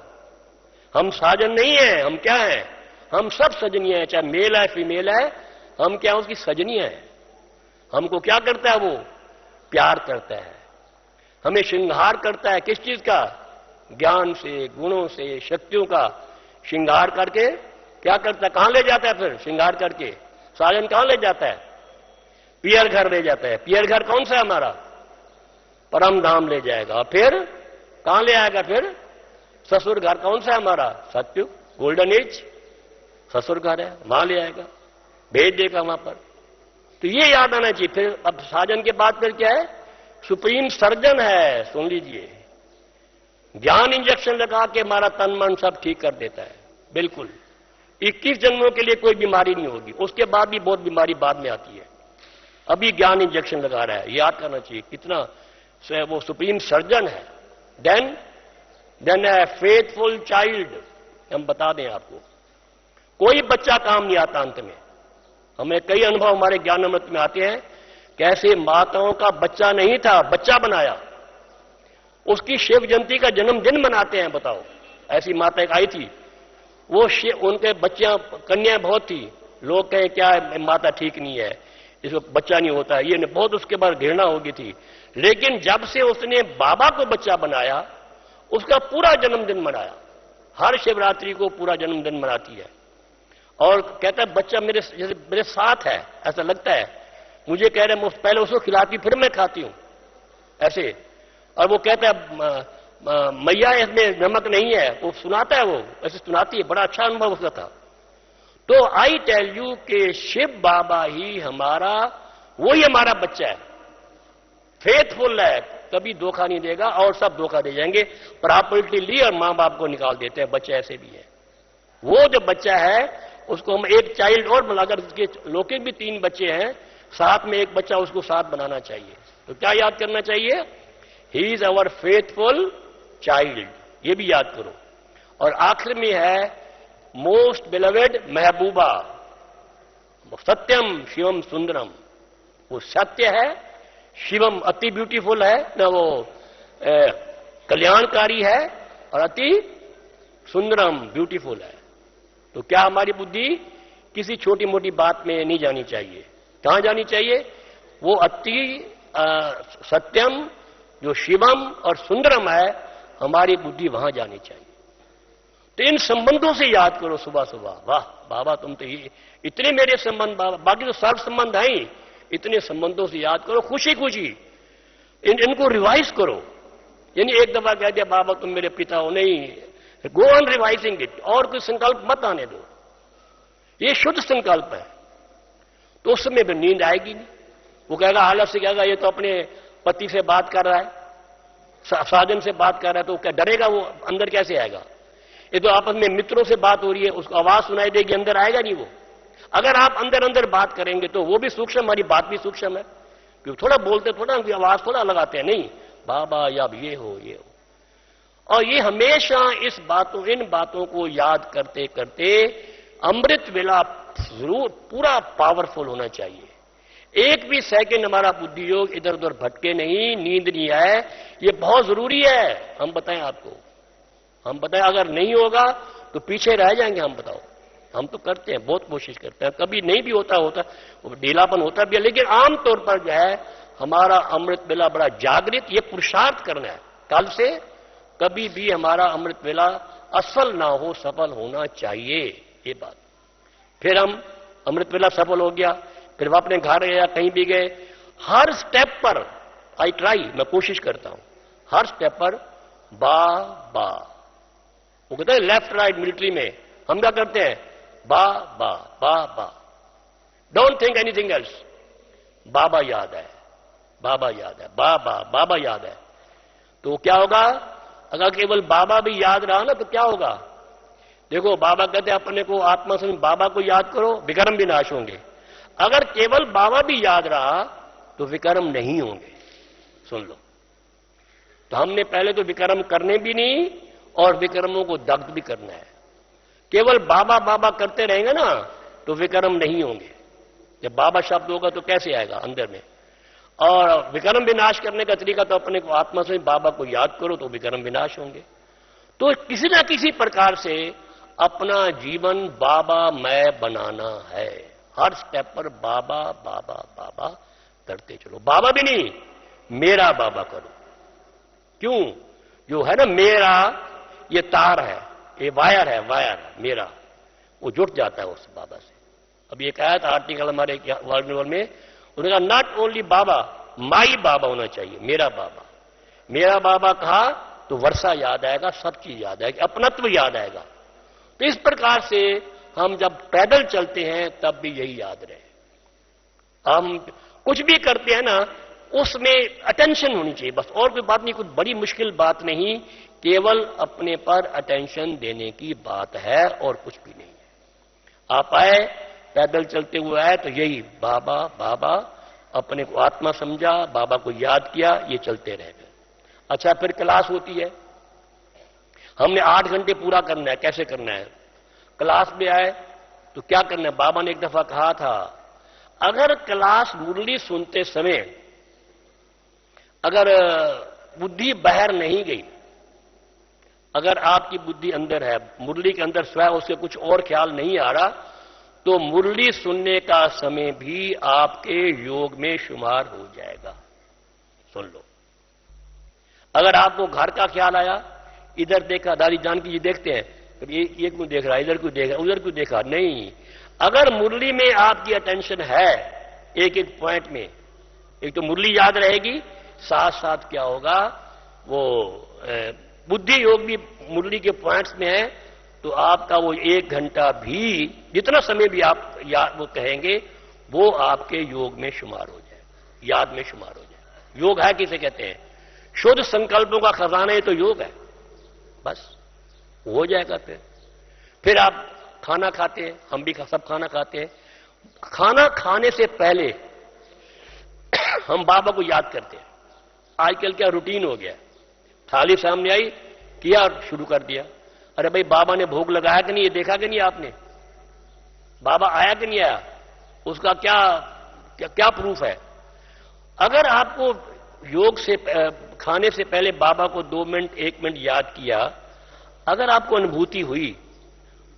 हम साजन नहीं है, हम क्या है? हम सब सजनियां हैं, चाहे मेल है फीमेल है, हम क्या उसकी सजनियां हैं। हमको क्या करता है वो? प्यार करता है, हमें श्रृंगार करता है। किस चीज का? ज्ञान से, गुणों से, शक्तियों का श्रृंगार करके क्या करता है? कहां ले जाता है फिर श्रृंगार करके? साजन कहां ले जाता है? पियर घर ले जाता है। पियर घर कौन सा है हमारा? परम धाम ले जाएगा। फिर कहां ले आएगा? फिर ससुर घर कौन सा है हमारा? सत्युग, गोल्डन एज ससुर घर है, वहां ले आएगा, भेज देगा वहां पर। तो ये याद आना चाहिए। फिर अब साजन के बाद फिर क्या है? सुप्रीम सर्जन है, सुन लीजिए, ज्ञान इंजेक्शन लगा के हमारा तन मन सब ठीक कर देता है, बिल्कुल। 21 जन्मों के लिए कोई बीमारी नहीं होगी, उसके बाद भी बहुत बीमारी बाद में आती है। अभी ज्ञान इंजेक्शन लगा रहा है, याद करना चाहिए कितना वो सुप्रीम सर्जन है। देन है फेथफुल चाइल्ड। हम बता दें आपको, कोई बच्चा काम नहीं आता अंत में। हमें कई अनुभव हमारे ज्ञान अमृत में आते हैं, कैसे माताओं का बच्चा नहीं था, बच्चा बनाया, उसकी शिव जयंती का जन्मदिन मनाते हैं। बताओ, ऐसी माता एक आई थी, वो उनके बच्चियां कन्याएं बहुत थी, लोग कहे क्या माता ठीक नहीं है, इसको बच्चा नहीं होता, ये बहुत उसके बाद घृणा होगी थी। लेकिन जब से उसने बाबा को बच्चा बनाया, उसका पूरा जन्मदिन मनाया, हर शिवरात्रि को पूरा जन्मदिन मनाती है। और कहता है बच्चा मेरे साथ है, ऐसा लगता है मुझे। कह रहे पहले उसको खिलाती फिर मैं खाती हूं, ऐसे। और वो कहता है मैया इसमें नमक नहीं है, वो सुनाता है, वो ऐसे सुनाती है, बड़ा अच्छा अनुभव उसका था। तो आई टेल यू कि शिव बाबा ही हमारा, वही हमारा बच्चा है, फेथफुल है, कभी धोखा नहीं देगा। और सब धोखा दे जाएंगे, प्रॉपर्टी ली और मां बाप को निकाल देते हैं। बच्चे ऐसे भी है। वो जो बच्चा है उसको हम एक चाइल्ड और बनाकर, उसके लौकिक भी 3 बच्चे हैं, साथ में एक बच्चा उसको साथ बनाना चाहिए। तो क्या याद करना चाहिए? He is our faithful child, ये भी याद करो। और आखिर में है मोस्ट बिलवेड महबूबा, सत्यम शिवम सुंदरम। वो सत्य है, शिवम अति ब्यूटीफुल है ना, वो कल्याणकारी है, और अति सुंदरम ब्यूटीफुल है। तो क्या हमारी बुद्धि किसी छोटी मोटी बात में नहीं जानी चाहिए। कहां जानी चाहिए? वो अति सत्यम जो शिवम और सुंदरम है, हमारी बुद्धि वहां जानी चाहिए। तो इन संबंधों से याद करो सुबह सुबह। वाह बाबा, तुम तो ये इतने मेरे संबंध, बाबा बाकी तो सर्व संबंध है ही, इतने संबंधों से याद करो, खुशी खुशी इनको रिवाइज करो। यानी एक दफा कह दिया बाबा तुम मेरे पिता हो, नहीं, गो ऑन रिवाइजिंग इट, और कोई संकल्प मत आने दो। ये शुद्ध संकल्प है, तो उस समय भी नींद आएगी नहीं। वो कहेगा, हालत से कहेगा ये तो अपने पति से बात कर रहा है, साजन से बात कर रहा है, तो क्या डरेगा वो? अंदर कैसे आएगा? ये तो आपस में मित्रों से बात हो रही है, उसको आवाज सुनाई देगी, अंदर आएगा नहीं वो। अगर आप अंदर अंदर बात करेंगे तो वो भी सूक्ष्म, हमारी बात भी सूक्ष्म है, क्योंकि थोड़ा बोलते, थोड़ा उनकी आवाज थोड़ा लगाते हैं, नहीं बाबा या ये हो ये हो। और ये हमेशा इन बातों को याद करते करते अमृत वेला जरूर पूरा पावरफुल होना चाहिए। एक भी सेकंड हमारा बुद्धि योग इधर उधर भटके नहीं, नींद नहीं आए, ये बहुत जरूरी है। हम बताएं आपको, हम बताएं, अगर नहीं होगा तो पीछे रह जाएंगे। हम बताओ, हम तो करते हैं, बहुत कोशिश करते हैं, कभी नहीं भी होता ढीलापन होता भी है, लेकिन आमतौर पर जो है हमारा अमृत वेला बड़ा जागृत, ये पुरुषार्थ करना है। कल से कभी भी हमारा अमृत वेला असफल ना हो, सफल होना चाहिए, ये बात। फिर हम अमृत वेला सफल हो गया, फिर वह अपने घर या कहीं भी गए, हर स्टेप पर आई ट्राई, मैं कोशिश करता हूं, हर स्टेप पर बा बा। वो कहते हैं लेफ्ट राइट मिलिट्री में, हम क्या करते हैं, बा बा बा बा, डोंट थिंक एनीथिंग एल्स। बाबा याद है, बाबा याद है, बाबा बाबा याद है। तो क्या होगा, अगर केवल बाबा भी याद रहा ना तो क्या होगा। देखो बाबा कहते हैं अपने को आत्मा समझ, बाबा को याद करो विकर्म भी नाश होंगे। अगर केवल बाबा भी याद रहा तो विकर्म नहीं होंगे। सुन लो, तो हमने पहले तो विकर्म करने भी नहीं और विकर्मों को दग्ध भी करना है। केवल बाबा बाबा करते रहेंगे ना तो विकर्म नहीं होंगे। जब बाबा शब्द होगा तो कैसे आएगा अंदर में। और विकर्म विनाश करने का तरीका तो अपने को आत्मा से बाबा को याद करो तो विकर्म विनाश होंगे। तो किसी ना किसी प्रकार से अपना जीवन बाबा मैं बनाना है। हर स्टेप पर बाबा बाबा बाबा करते चलो। बाबा भी नहीं, मेरा बाबा करो। क्यों, जो है ना मेरा, ये तार है, ये वायर है, वायर मेरा, वो जुट जाता है उस बाबा से। अब ये कहा था आर्टिकल हमारे वर्ल्ड में, उन्होंने कहा नॉट ओनली बाबा, माई बाबा होना चाहिए, मेरा बाबा। मेरा बाबा कहा तो वर्षा याद आएगा, सब चीज याद आएगी, अपनत्व याद आएगा। तो इस प्रकार से हम जब पैदल चलते हैं तब भी यही याद रहे। हम कुछ भी करते हैं ना उसमें अटेंशन होनी चाहिए, बस और कोई बात नहीं, कुछ बड़ी मुश्किल बात नहीं, केवल अपने पर अटेंशन देने की बात है और कुछ भी नहीं है। आप आए पैदल चलते हुए आए तो यही बाबा बाबा, अपने को आत्मा समझा, बाबा को याद किया, ये चलते रह गए। अच्छा फिर क्लास होती है, हमने 8 घंटे पूरा करना है, कैसे करना है। क्लास में आए तो क्या करना है, बाबा ने एक दफा कहा था अगर क्लास मुरली सुनते समय अगर बुद्धि बाहर नहीं गई, अगर आपकी बुद्धि अंदर है, मुरली के अंदर स्वयं उसके कुछ और ख्याल नहीं आ रहा, तो मुरली सुनने का समय भी आपके योग में शुमार हो जाएगा। सुन लो, अगर आपको घर का ख्याल आया, इधर देखा, दादी जानकी जी देखते हैं, ये क्यों देख रहा, इधर क्यों देख रहा, उधर क्यों देखा, नहीं। अगर मुरली में आपकी अटेंशन है एक एक पॉइंट में, एक तो मुरली याद रहेगी, साथ साथ क्या होगा, वो बुद्धि योग भी मुरली के पॉइंट्स में है, तो आपका वो 1 घंटा भी, जितना समय भी आप याद वो कहेंगे, वो आपके योग में शुमार हो जाएगा, याद में शुमार हो जाएगा। योग है किसे कहते हैं, शुद्ध संकल्पों का खजाना है, तो योग है, बस हो जाएगा। फिर आप खाना खाते हैं, हम भी सब खाना खाते हैं, खाना खाने से पहले हम बाबा को याद करते हैं। आजकल क्या रूटीन हो गया, थाली सामने आई, किया और शुरू कर दिया। अरे भाई बाबा ने भोग लगाया कि नहीं, ये देखा कि नहीं आपने, बाबा आया कि नहीं आया, उसका क्या क्या, क्या प्रूफ है। अगर आपको योग से खाने से पहले बाबा को 2 मिनट 1 मिनट याद किया, अगर आपको अनुभूति हुई,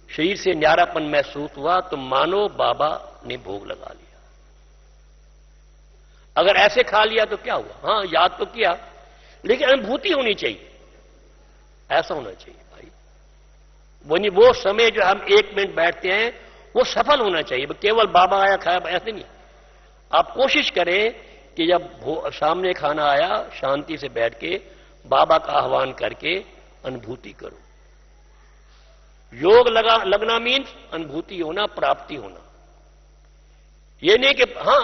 शरीर से न्यारापन महसूस हुआ, तो मानो बाबा ने भोग लगा लिया। अगर ऐसे खा लिया तो क्या हुआ, हां याद तो किया, लेकिन अनुभूति होनी चाहिए, ऐसा होना चाहिए भाई। वो समय जो हम 1 मिनट बैठते हैं वो सफल होना चाहिए, केवल बाबा आया खाया ऐसे नहीं। आप कोशिश करें कि जब सामने खाना आया, शांति से बैठ के बाबा का आह्वान करके अनुभूति करो। योग लगना मीन्स अनुभूति होना, प्राप्ति होना। ये नहीं कि हां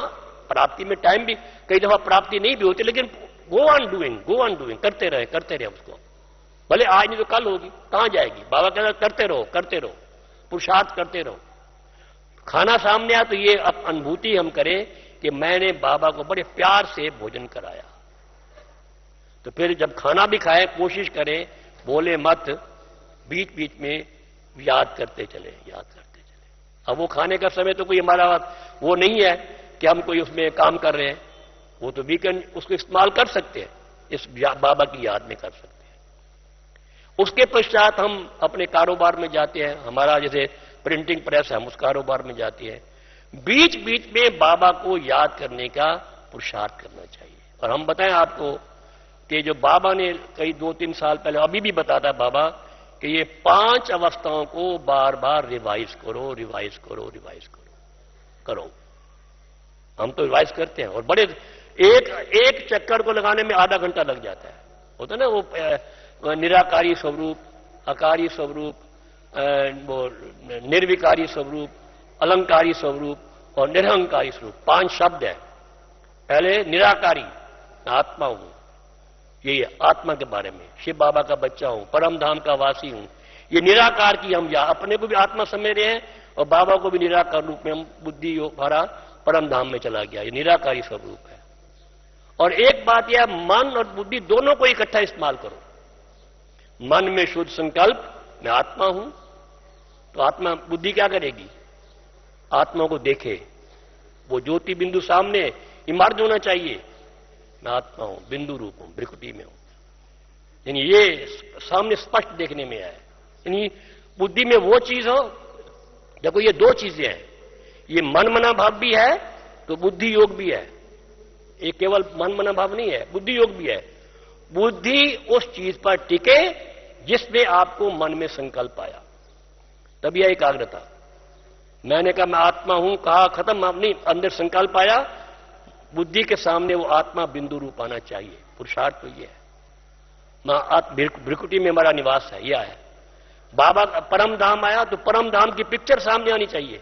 प्राप्ति में टाइम भी कई दफा प्राप्ति नहीं भी होती, लेकिन गो ऑन डूइंग, करते रहे उसको, भले आज नहीं तो कल होगी, कहां जाएगी। बाबा कहता करते रहो, पुरुषार्थ करते रहो। खाना सामने आया तो ये अब अनुभूति हम करें कि मैंने बाबा को बड़े प्यार से भोजन कराया। तो फिर जब खाना भी खाए कोशिश करें बोले मत, बीच बीच में याद करते चले। अब वो खाने का समय तो कोई हमारा वो नहीं है कि हम कोई उसमें काम कर रहे हैं, वो तो वीकेंड उसको इस्तेमाल कर सकते हैं, इस बाबा की याद में कर सकते हैं। उसके पश्चात हम अपने कारोबार में जाते हैं, हमारा जैसे प्रिंटिंग प्रेस है, हम उस कारोबार में जाते हैं। बीच बीच में बाबा को याद करने का पुरुषार्थ करना चाहिए। और हम बताएं आपको कि जो बाबा ने कई 2-3 साल पहले, अभी भी बताता है बाबा कि ये 5 अवस्थाओं को बार बार रिवाइज करो। हम तो रिवाइज करते हैं और बड़े एक एक चक्कर को लगाने में आधा घंटा लग जाता है। होता है ना वो निराकारी स्वरूप, अकारी स्वरूप, वो निर्विकारी स्वरूप, अलंकारी स्वरूप और निरहंकारी स्वरूप, 5 शब्द है। पहले निराकारी, आत्मा हूं, ये आत्मा के बारे में, शिव बाबा का बच्चा हूं, परम धाम का वासी हूं। ये निराकार की हम या अपने को भी आत्मा समझ रहे हैं और बाबा को भी निराकार रूप में हम बुद्धि भरा परम धाम में चला गया। ये निराकारी स्वरूप है। और एक बात यह, मन और बुद्धि दोनों को इकट्ठा इस्तेमाल करो। मन में शुद्ध संकल्प, मैं आत्मा हूं, तो आत्मा बुद्धि क्या करेगी? आत्मा को देखे, वो ज्योति बिंदु सामने इमर्ज होना चाहिए, मैं आत्मा हूं, बिंदु रूप हूं, भ्रिकुटी में हूं। यानी ये सामने स्पष्ट देखने में आए। यानी बुद्धि में वो चीज हो, देखो ये 2 चीजें हैं, ये मन मना भाव भी है तो बुद्धि योग भी है। ये केवल मन मना भाव नहीं है, बुद्धि योग भी है। बुद्धि उस चीज पर टिके जिसमें आपको मन में संकल्प आया, तभी है एकाग्रता। मैंने कहा मैं आत्मा हूं, कहा खत्म, अपनी अंदर संकल्प आया, बुद्धि के सामने वो आत्मा बिंदु रूप आना चाहिए। पुरुषार्थ तो ये है, मैं भ्रिकुटी में हमारा निवास है, यह है। बाबा परम धाम आया तो परम धाम की पिक्चर सामने आनी चाहिए।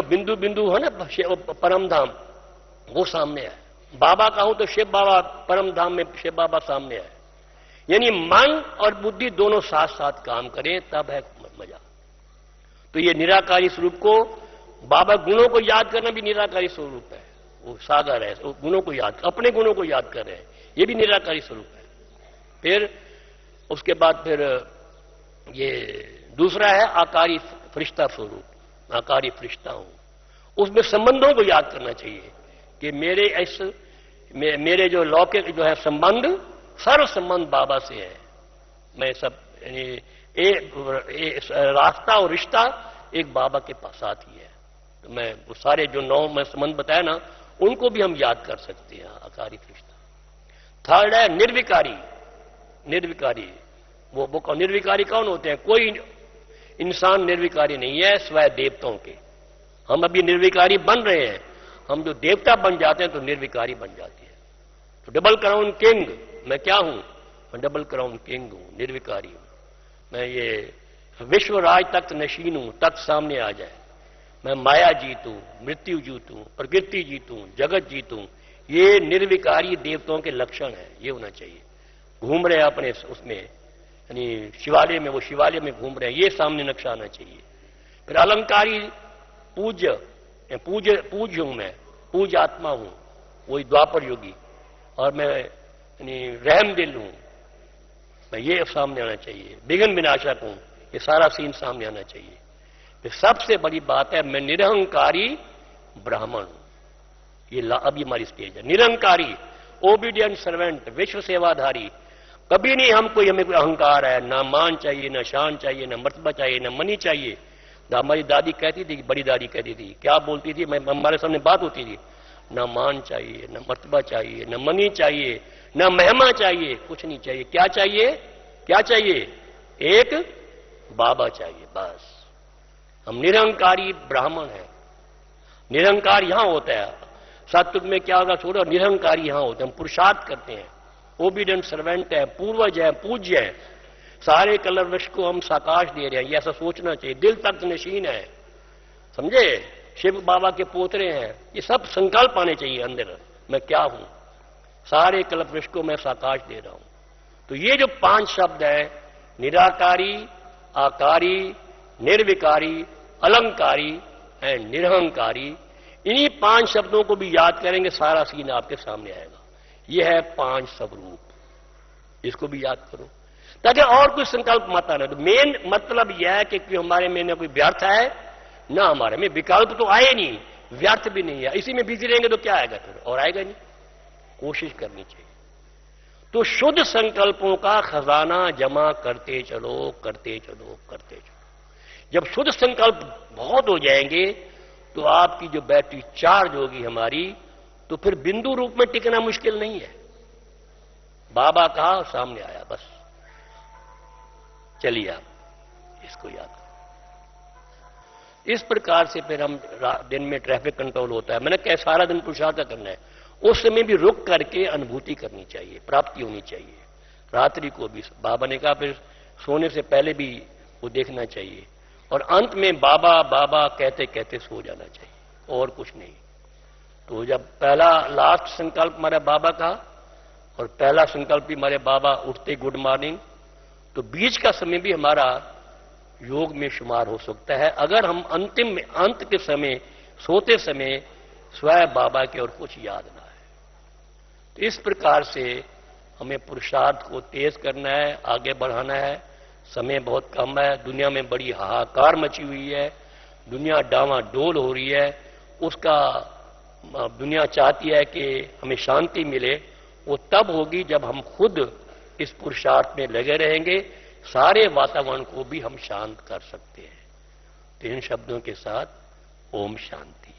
बिंदु बिंदु है ना परम धाम, वो सामने है। बाबा का हूं तो शिव बाबा, परम धाम में शिव बाबा सामने है। यानी मन और बुद्धि दोनों साथ साथ काम करें, तब है मजा। तो ये निराकारी स्वरूप को, बाबा गुणों को याद करना भी निराकारी स्वरूप है। वो सागर है, वो गुणों को याद, अपने गुणों को याद कर रहे हैं, ये भी निराकारी स्वरूप है। फिर उसके बाद फिर ये दूसरा है आकारी फरिश्ता स्वरूप, आकारी फरिश्ता हूं। उसमें संबंधों को याद करना चाहिए कि मेरे जो लौकिक जो है संबंध, सर्व संबंध बाबा से है। मैं सब रास्ता और रिश्ता एक बाबा के साथ ही है। तो मैं वो सारे जो 9 मैं संबंध बताया ना, उनको भी हम याद कर सकते हैं, आकारी फरिश्ता। थर्ड है निर्विकारी। निर्विकारी वो निर्विकारी कौन होते हैं? कोई इंसान निर्विकारी नहीं है, स्वयं देवताओं के। हम अभी निर्विकारी बन रहे हैं, हम जो देवता बन जाते हैं तो निर्विकारी बन जाते हैं। तो डबल क्राउन किंग मैं क्या हूं? मैं डबल क्राउन किंग हूं, निर्विकारी हूं। मैं ये विश्व राज तख्त नशीन हूं, तख्त सामने आ जाए। मैं माया जीतूं, मृत्यु जीतूं, प्रकृति जीतूं, जगत जीतूं। ये निर्विकारी देवताओं के लक्षण है, ये होना चाहिए। घूम रहे हैं अपने उसमें, यानी शिवालय में, वो शिवालय में घूम रहे हैं, ये सामने नक्शा आना चाहिए। फिर अलंकारी पूज्य हूं मैं, पूज आत्मा हूं, वही द्वापर योगी। और मैं यानी रहम दिल हूं, मैं ये सामने आना चाहिए। विघ्न विनाशक हूं, ये सारा सीन सामने आना चाहिए। फिर सबसे बड़ी बात है मैं निरहंकारी ब्राह्मण हूं। ये अभी हमारी स्टेज है। निरहंकारी, ओबीडियंट सर्वेंट, विश्व सेवाधारी। कभी नहीं हमें कोई अहंकार है, ना मान चाहिए, ना शान चाहिए, ना मर्तबा चाहिए, ना मनी चाहिए। हमारी दादी कहती थी, बड़ी दादी कहती थी, क्या बोलती थी, हमारे सामने बात होती थी, ना मान चाहिए, ना मर्तबा चाहिए, ना मनी चाहिए, ना महिमा चाहिए, कुछ नहीं चाहिए। क्या चाहिए? क्या चाहिए? एक बाबा चाहिए, बस। हम निरहंकारी ब्राह्मण हैं। निरहंकार यहां होता है, सत्युग में क्या होगा छोड़ो, निरहंकारी यहां होते हैं। हम पुरुषार्थ करते हैं, ओबीडियंट सर्वेंट है, पूर्वज है, पूज्य है। सारे कलर वृक्ष को हम साकाश दे रहे हैं, ये ऐसा सोचना चाहिए। दिल तख्त नशीन है, समझे? शिव बाबा के पोतरे हैं। ये सब संकल्प आने चाहिए अंदर, मैं क्या हूं। सारे कल्प वृक्ष को मैं साकाश दे रहा हूं। तो ये जो 5 शब्द है, निराकारी, आकारी, निर्विकारी, अलंकारी एंड निरहंकारी, इन्हीं 5 शब्दों को भी याद करेंगे, सारा सीन आपके सामने आएगा। यह है 5 स्वरूप, इसको भी याद करो ताकि और कोई संकल्प मत आना। तो मेन मतलब यह है कि हमारे में न कोई व्यर्थ है, ना हमारे में विकल्प तो आए नहीं, व्यर्थ भी नहीं है। इसी में बिजी रहेंगे तो क्या आएगा फिर? और आएगा नहीं। कोशिश करनी चाहिए। तो शुद्ध संकल्पों का खजाना जमा करते चलो, करते चलो, करते चलो। जब शुद्ध संकल्प बहुत हो जाएंगे तो आपकी जो बैटरी चार्ज होगी हमारी, तो फिर बिंदु रूप में टिकना मुश्किल नहीं है। बाबा कहा, सामने आया, बस। चलिए आप इसको याद करो। इस प्रकार से फिर हम दिन में ट्रैफिक कंट्रोल होता है। मैंने कहा सारा दिन पुरुषार्थ करना है, उस समय भी रुक करके अनुभूति करनी चाहिए, प्राप्ति होनी चाहिए। रात्रि को भी बाबा ने कहा फिर सोने से पहले भी वो देखना चाहिए, और अंत में बाबा बाबा कहते कहते सो जाना चाहिए, और कुछ नहीं। तो जब पहला लास्ट संकल्प हमारे बाबा का और पहला संकल्प भी हमारे बाबा उठते गुड मॉर्निंग, तो बीच का समय भी हमारा योग में शुमार हो सकता है, अगर हम अंतिम में अंत के समय सोते समय स्वयं बाबा के और कुछ याद ना है। तो इस प्रकार से हमें पुरुषार्थ को तेज करना है, आगे बढ़ाना है। समय बहुत कम है, दुनिया में बड़ी हाहाकार मची हुई है, दुनिया डावाडोल हो रही है, उसका दुनिया चाहती है कि हमें शांति मिले। वो तब होगी जब हम खुद इस पुरुषार्थ में लगे रहेंगे, सारे वातावरण को भी हम शांत कर सकते हैं। तो इन शब्दों के साथ ओम शांति।